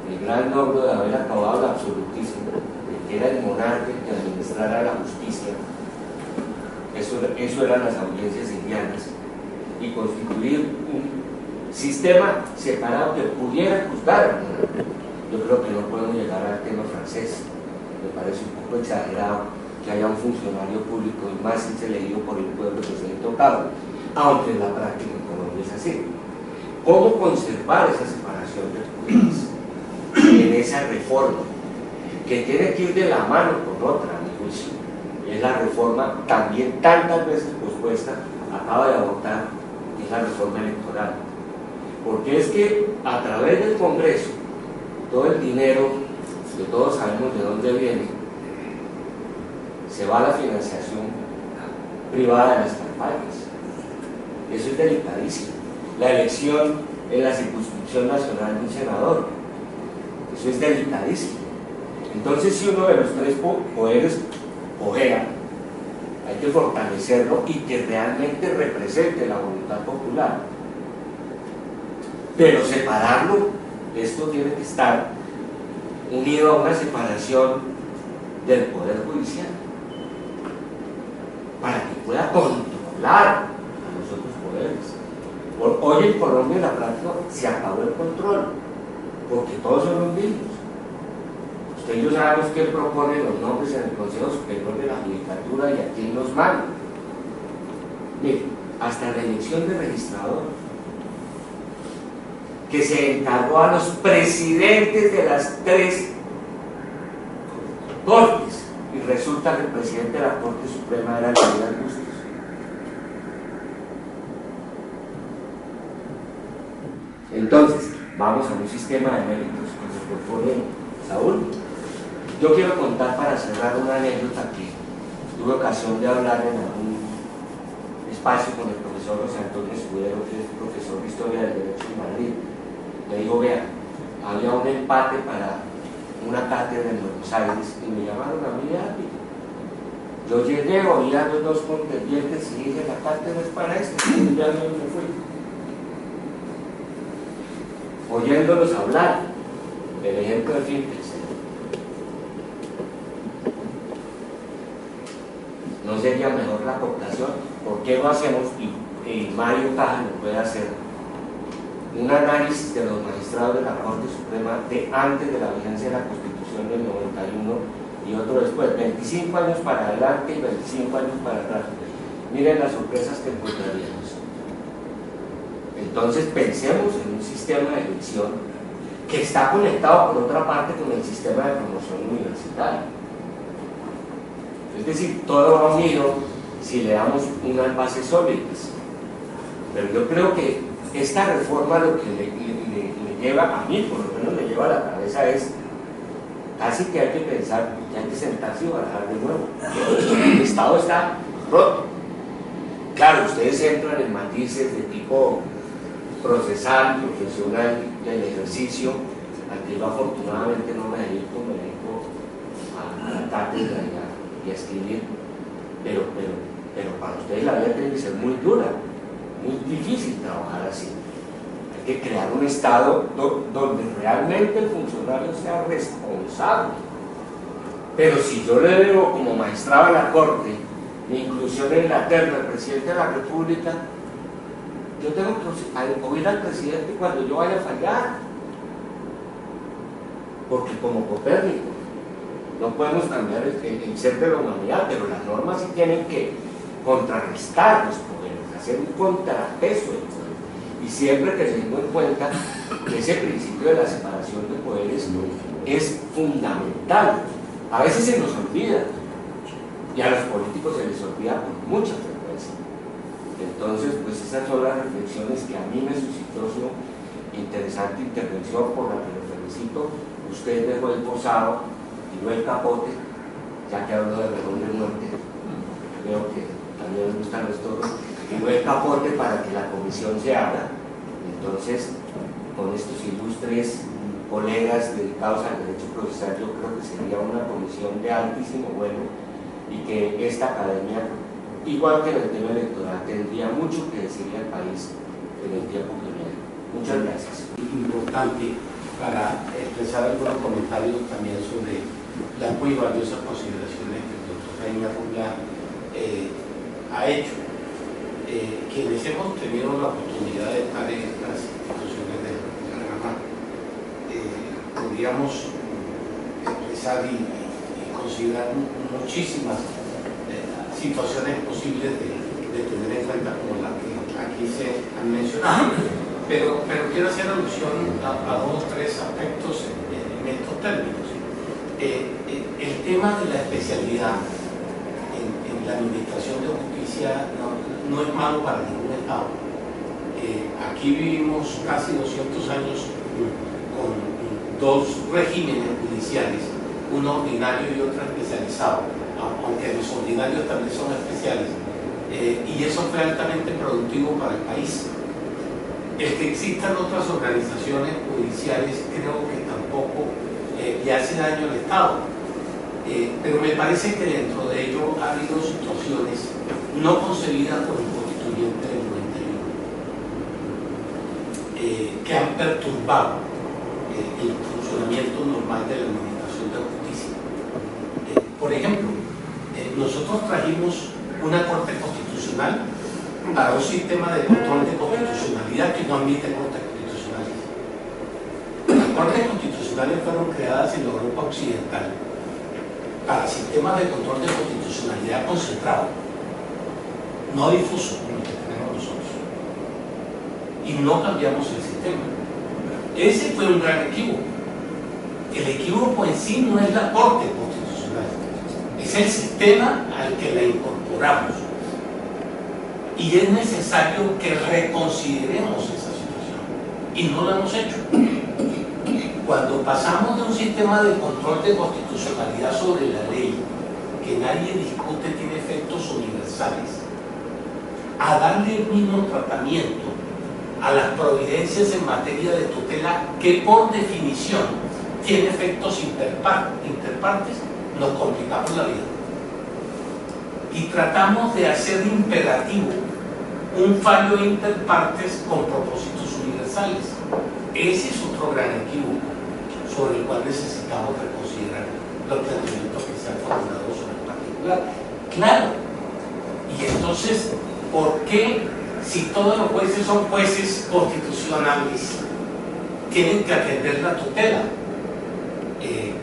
el gran logro de haber acabado el absolutismo, que era el monarca que administrara la justicia. Eso eran las audiencias indianas, y constituir un sistema separado que pudiera juzgar. Yo creo que no podemos llegar al tema francés. Me parece un poco exagerado que haya un funcionario público, y más si es elegido por el pueblo, que sea intocable, aunque en la práctica en Colombia es así. ¿Cómo conservar esa separación de poderes en esa reforma que tiene que ir de la mano con otra, a mi juicio? Es la reforma también tantas veces pospuesta, acaba de abortar, es la reforma electoral. Porque es que a través del Congreso, todo el dinero, que todos sabemos de dónde viene, se va a la financiación privada de las campañas. Eso es delicadísimo. La elección en la circunscripción nacional de un senador, eso es delicadísimo. Entonces, si uno de los tres poderes ojea, hay que fortalecerlo y que realmente represente la voluntad popular. Pero separarlo, esto tiene que estar unido a una separación del Poder Judicial para que pueda controlar a los otros poderes. Hoy en Colombia en la práctica se acabó el control, porque todos son los mismos. Ellos sabemos que proponen los nombres en el Consejo Superior de la Judicatura y a quién los manda. Mire, hasta la elección de registrador, que se encargó a los presidentes de las tres cortes, y resulta que el presidente de la Corte Suprema era Vidal Bustos. Entonces, vamos a un sistema de méritos que se propone Saúl. Yo quiero contar, para cerrar, una anécdota que tuve ocasión de hablar en algún espacio con el profesor José Antonio Escudero, que es profesor de Historia del Derecho en Madrid. Me dijo, vea, había un empate para una cátedra en Buenos Aires y me llamaron a mí de árbitro. Yo llegué, oí a los dos contendientes y dije, la cátedra es para esto, y ya no me fui. Oyéndolos hablar, el ejemplo de Finkelstein. ¿No sería mejor la cooptación? ¿Por qué no hacemos, y Mario Caja lo puede hacer, un análisis de los magistrados de la Corte Suprema de antes de la vigencia de la Constitución del 91 y otro después, 25 años para adelante y 25 años para atrás? Miren las sorpresas que encontraríamos. Entonces pensemos en un sistema de elección que está conectado por otra parte con el sistema de promoción universitaria. Es decir, todo va unido si le damos unas bases sólidas. Pero yo creo que esta reforma lo que le lleva, a mí por lo menos me lleva a la cabeza, es casi que hay que pensar que hay que sentarse y barajar de nuevo. El Estado está roto. Claro, ustedes entran en matices de tipo procesal, profesional, del ejercicio, al que yo afortunadamente no me dedico a la cátedra y a escribir, pero para ustedes la vida tiene que ser muy dura, muy difícil trabajar así. Hay que crear un estado donde realmente el funcionario sea responsable. Pero si yo le debo como magistrado a la Corte mi inclusión en la terna del presidente de la República, yo tengo que oír al presidente cuando yo vaya a fallar, porque como Copérnico no podemos cambiar el ser de la humanidad, pero las normas sí tienen que contrarrestar los poderes, hacer un contrapeso del poder, y siempre teniendo en cuenta que ese principio de la separación de poderes es fundamental. A veces se nos olvida, y a los políticos se les olvida con mucha frecuencia. Entonces, pues esas son las reflexiones que a mí me suscitó su interesante intervención, por la que lo felicito. Usted dejó el posado y no el capote, ya que habló de reloj de muerte. Creo que también les gustan los toros, y no el capote para que la comisión se abra. Entonces, con estos ilustres colegas dedicados al derecho procesal, yo creo que sería una comisión de altísimo vuelo, y que esta academia, igual que en el tema electoral, tendría mucho que decirle al país en el tiempo que viene. Muchas gracias. Importante para expresar algunos comentarios también sobre las muy valiosas consideraciones que el doctor Jaime Arruga ha hecho. Quienes hemos tenido la oportunidad de estar en las instituciones de Panamá, podríamos expresar y considerar muchísimas situaciones posibles de tener en cuenta, como la que aquí se han mencionado, pero quiero hacer alusión a dos o tres aspectos en estos términos. El tema de la especialidad en la administración de justicia no es malo para ningún Estado. Aquí vivimos casi 200 años con dos regímenes judiciales, uno ordinario y otro especializado, aunque los ordinarios también son especiales, y eso fue altamente productivo para el país. El que existan otras organizaciones judiciales creo que tampoco le hace daño al Estado, pero me parece que dentro de ello ha habido situaciones no concebidas por el constituyente del 91 que han perturbado el funcionamiento normal de la administración de justicia. Por ejemplo, nosotros trajimos una Corte Constitucional para un sistema de control de constitucionalidad que no admite cortes constitucionales. Las Cortes Constitucionales fueron creadas en la Europa Occidental para sistemas de control de constitucionalidad concentrado, no difuso como el que tenemos nosotros, y no cambiamos el sistema. Ese fue un gran equívoco. El equívoco en sí no es la Corte Constitucional, es el sistema al que la incorporamos, y es necesario que reconsideremos esa situación, y no lo hemos hecho. Cuando pasamos de un sistema de control de constitucionalidad sobre la ley, que nadie discute tiene efectos universales, a darle el mismo tratamiento a las providencias en materia de tutela, que por definición tiene efectos interpartes, nos complicamos la vida. Y tratamos de hacer imperativo un fallo interpartes con propósitos universales. Ese es otro gran equívoco sobre el cual necesitamos reconsiderar los planteamientos que se han formulado sobre el particular. Claro, y entonces, ¿por qué, si todos los jueces son jueces constitucionales, tienen que atender la tutela?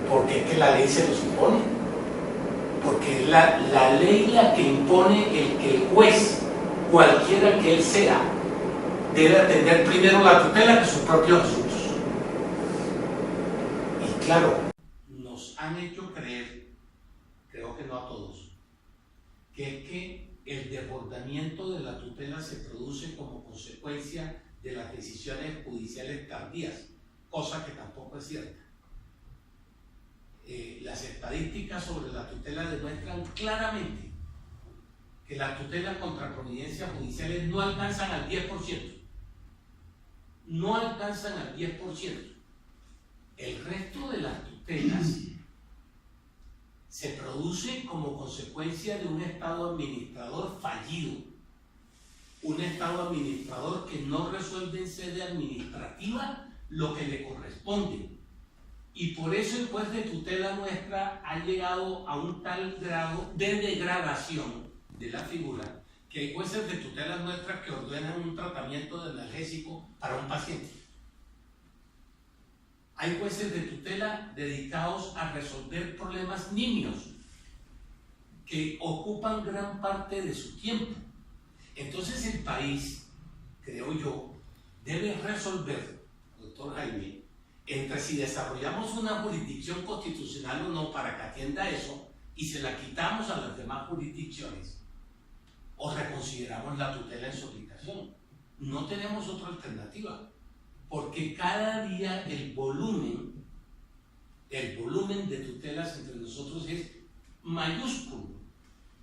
Porque es que la ley se los impone. Porque es la ley la que impone el que el juez, cualquiera que él sea, debe atender primero la tutela que sus propios asuntos. Y claro, nos han hecho creer, creo que no a todos, que el desbordamiento de la tutela se produce como consecuencia de las decisiones judiciales tardías, cosa que tampoco es cierta. Las estadísticas sobre la tutela demuestran claramente que las tutelas contra providencias judiciales no alcanzan al 10%. No alcanzan al 10%. El resto de las tutelas se produce como consecuencia de un Estado administrador fallido, un Estado administrador que no resuelve en sede administrativa lo que le corresponde. Y por eso el juez de tutela nuestra ha llegado a un tal grado de degradación de la figura que hay jueces de tutela nuestras que ordenan un tratamiento de analgésico para un paciente. Hay jueces de tutela dedicados a resolver problemas nimios que ocupan gran parte de su tiempo. Entonces el país, creo yo, debe resolver, doctor Jaime, entre si desarrollamos una jurisdicción constitucional o no para que atienda eso y se la quitamos a las demás jurisdicciones, o reconsideramos la tutela en su aplicación. No tenemos otra alternativa, porque cada día el volumen de tutelas entre nosotros es mayúsculo,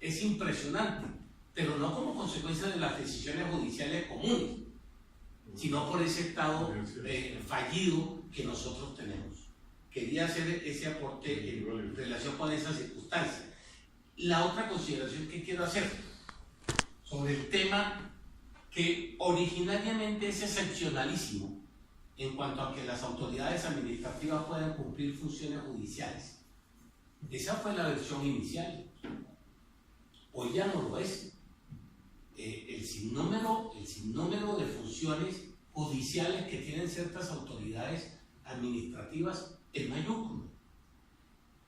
es impresionante, pero no como consecuencia de las decisiones judiciales comunes, sino por ese estado fallido que nosotros tenemos. Quería hacer ese aporte en relación con esa circunstancia. La otra consideración que quiero hacer sobre el tema que originariamente es excepcionalísimo en cuanto a que las autoridades administrativas puedan cumplir funciones judiciales. Esa fue la versión inicial. Hoy ya no lo es. El sinnúmero de funciones judiciales que tienen ciertas autoridades administrativas es mayúsculo.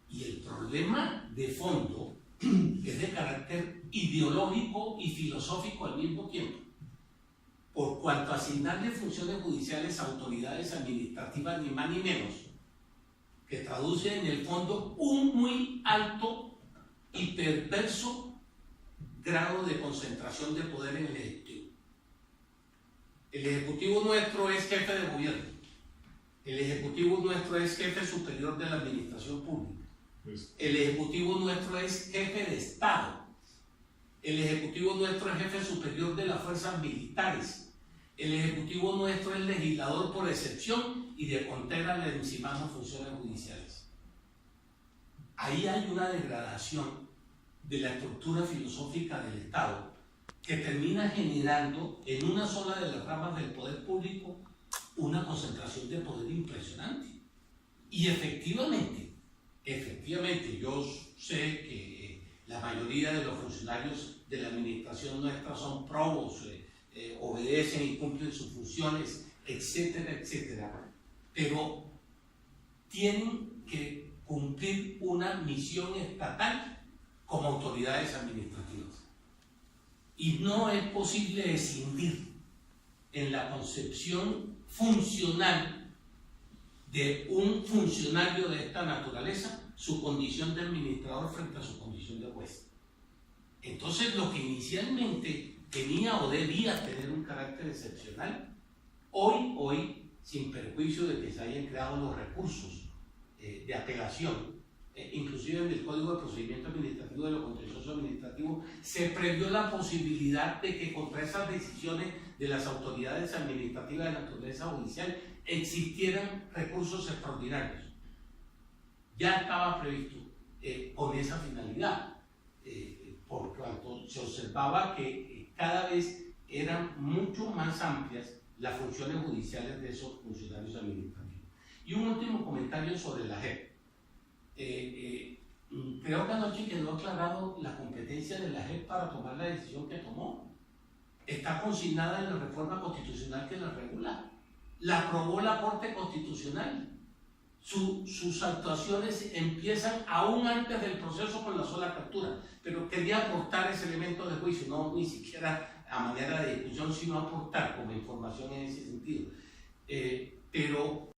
Y el problema de fondo es de carácter ideológico y filosófico al mismo tiempo. Por cuanto a asignarle funciones judiciales a autoridades administrativas, ni más ni menos, que traduce en el fondo un muy alto y perverso grado de concentración de poder en el Ejecutivo. El Ejecutivo nuestro es jefe de gobierno. El Ejecutivo nuestro es jefe superior de la administración pública. El Ejecutivo nuestro es jefe de Estado. El Ejecutivo nuestro es jefe superior de las fuerzas militares. El Ejecutivo nuestro es legislador por excepción y de contera le encimamos funciones judiciales. Ahí hay una degradación de la estructura filosófica del Estado que termina generando en una sola de las ramas del poder público una concentración de poder impresionante. Y efectivamente, yo sé que la mayoría de los funcionarios de la administración nuestra son probos, obedecen y cumplen sus funciones, etcétera, etcétera, pero tienen que cumplir una misión estatal como autoridades administrativas. Y no es posible escindir en la concepción funcional de un funcionario de esta naturaleza su condición de administrador frente a su condición de juez. Entonces, lo que inicialmente tenía o debía tener un carácter excepcional, hoy, sin perjuicio de que se hayan creado los recursos de apelación, inclusive en el Código de Procedimiento Administrativo de lo Contencioso Administrativo, se previó la posibilidad de que contra esas decisiones de las autoridades administrativas de la naturaleza judicial existieran recursos extraordinarios. Ya estaba previsto con esa finalidad, por cuanto se observaba que cada vez eran mucho más amplias las funciones judiciales de esos funcionarios administrativos. Y un último comentario sobre la JEP. Creo que anoche quedó aclarado la competencia de la JEP para tomar la decisión que tomó. Está consignada en la reforma constitucional que la regula. La aprobó la Corte Constitucional. Sus actuaciones empiezan aún antes del proceso con la sola captura, pero quería aportar ese elemento de juicio, no ni siquiera a manera de discusión, sino aportar como información en ese sentido. Pero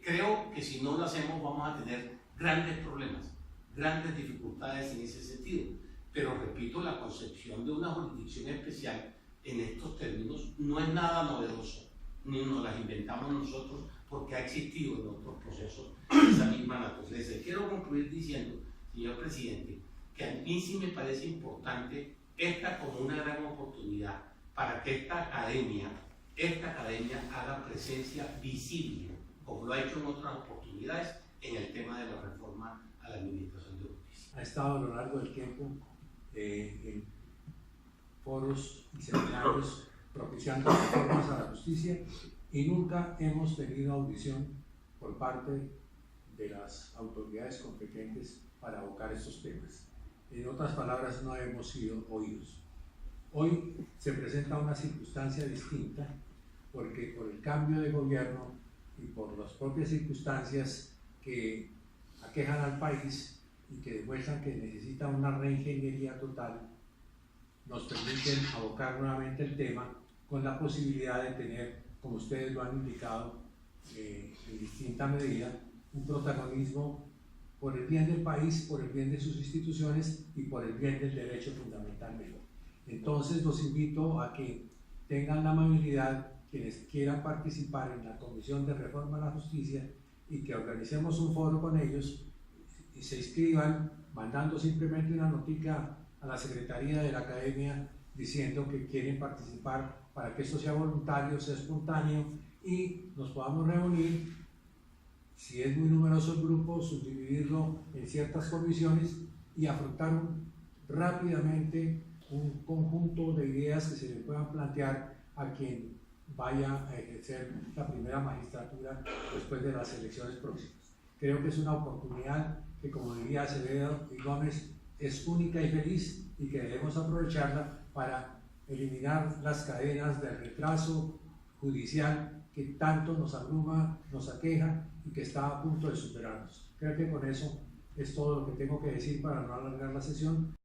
creo que si no lo hacemos vamos a tener grandes problemas, grandes dificultades en ese sentido. Pero repito, la concepción de una jurisdicción especial en estos términos no es nada novedoso, ni nos las inventamos nosotros, porque ha existido en otros procesos esa misma naturaleza. Y quiero concluir diciendo, señor presidente, que a mí sí me parece importante esta como una gran oportunidad para que esta academia haga presencia visible como lo ha hecho en otras oportunidades en el tema de la reforma a la Administración de Justicia. Ha estado a lo largo del tiempo en foros y seminarios propiciando reformas a la justicia y nunca hemos tenido audición por parte de las autoridades competentes para abocar estos temas. En otras palabras, no hemos sido oídos. Hoy se presenta una circunstancia distinta porque por el cambio de gobierno y por las propias circunstancias que aquejan al país y que demuestran que necesita una reingeniería total, nos permiten abocar nuevamente el tema con la posibilidad de tener, como ustedes lo han indicado, en distinta medida, un protagonismo por el bien del país, por el bien de sus instituciones y por el bien del derecho fundamentalmente. Entonces los invito a que tengan la amabilidad, quienes quieran participar en la Comisión de Reforma a la Justicia, y que organicemos un foro con ellos y se inscriban mandando simplemente una notica a la Secretaría de la Academia diciendo que quieren participar para que esto sea voluntario, sea espontáneo y nos podamos reunir. Si es muy numeroso el grupo, subdividirlo en ciertas comisiones y afrontar rápidamente un conjunto de ideas que se le puedan plantear a quien vaya a ejercer la primera magistratura después de las elecciones próximas. Creo que es una oportunidad que, como diría Acevedo y Gómez, es única y feliz y que debemos aprovecharla para eliminar las cadenas del retraso judicial que tanto nos abruma, nos aqueja y que está a punto de superarnos. Creo que con eso es todo lo que tengo que decir para no alargar la sesión.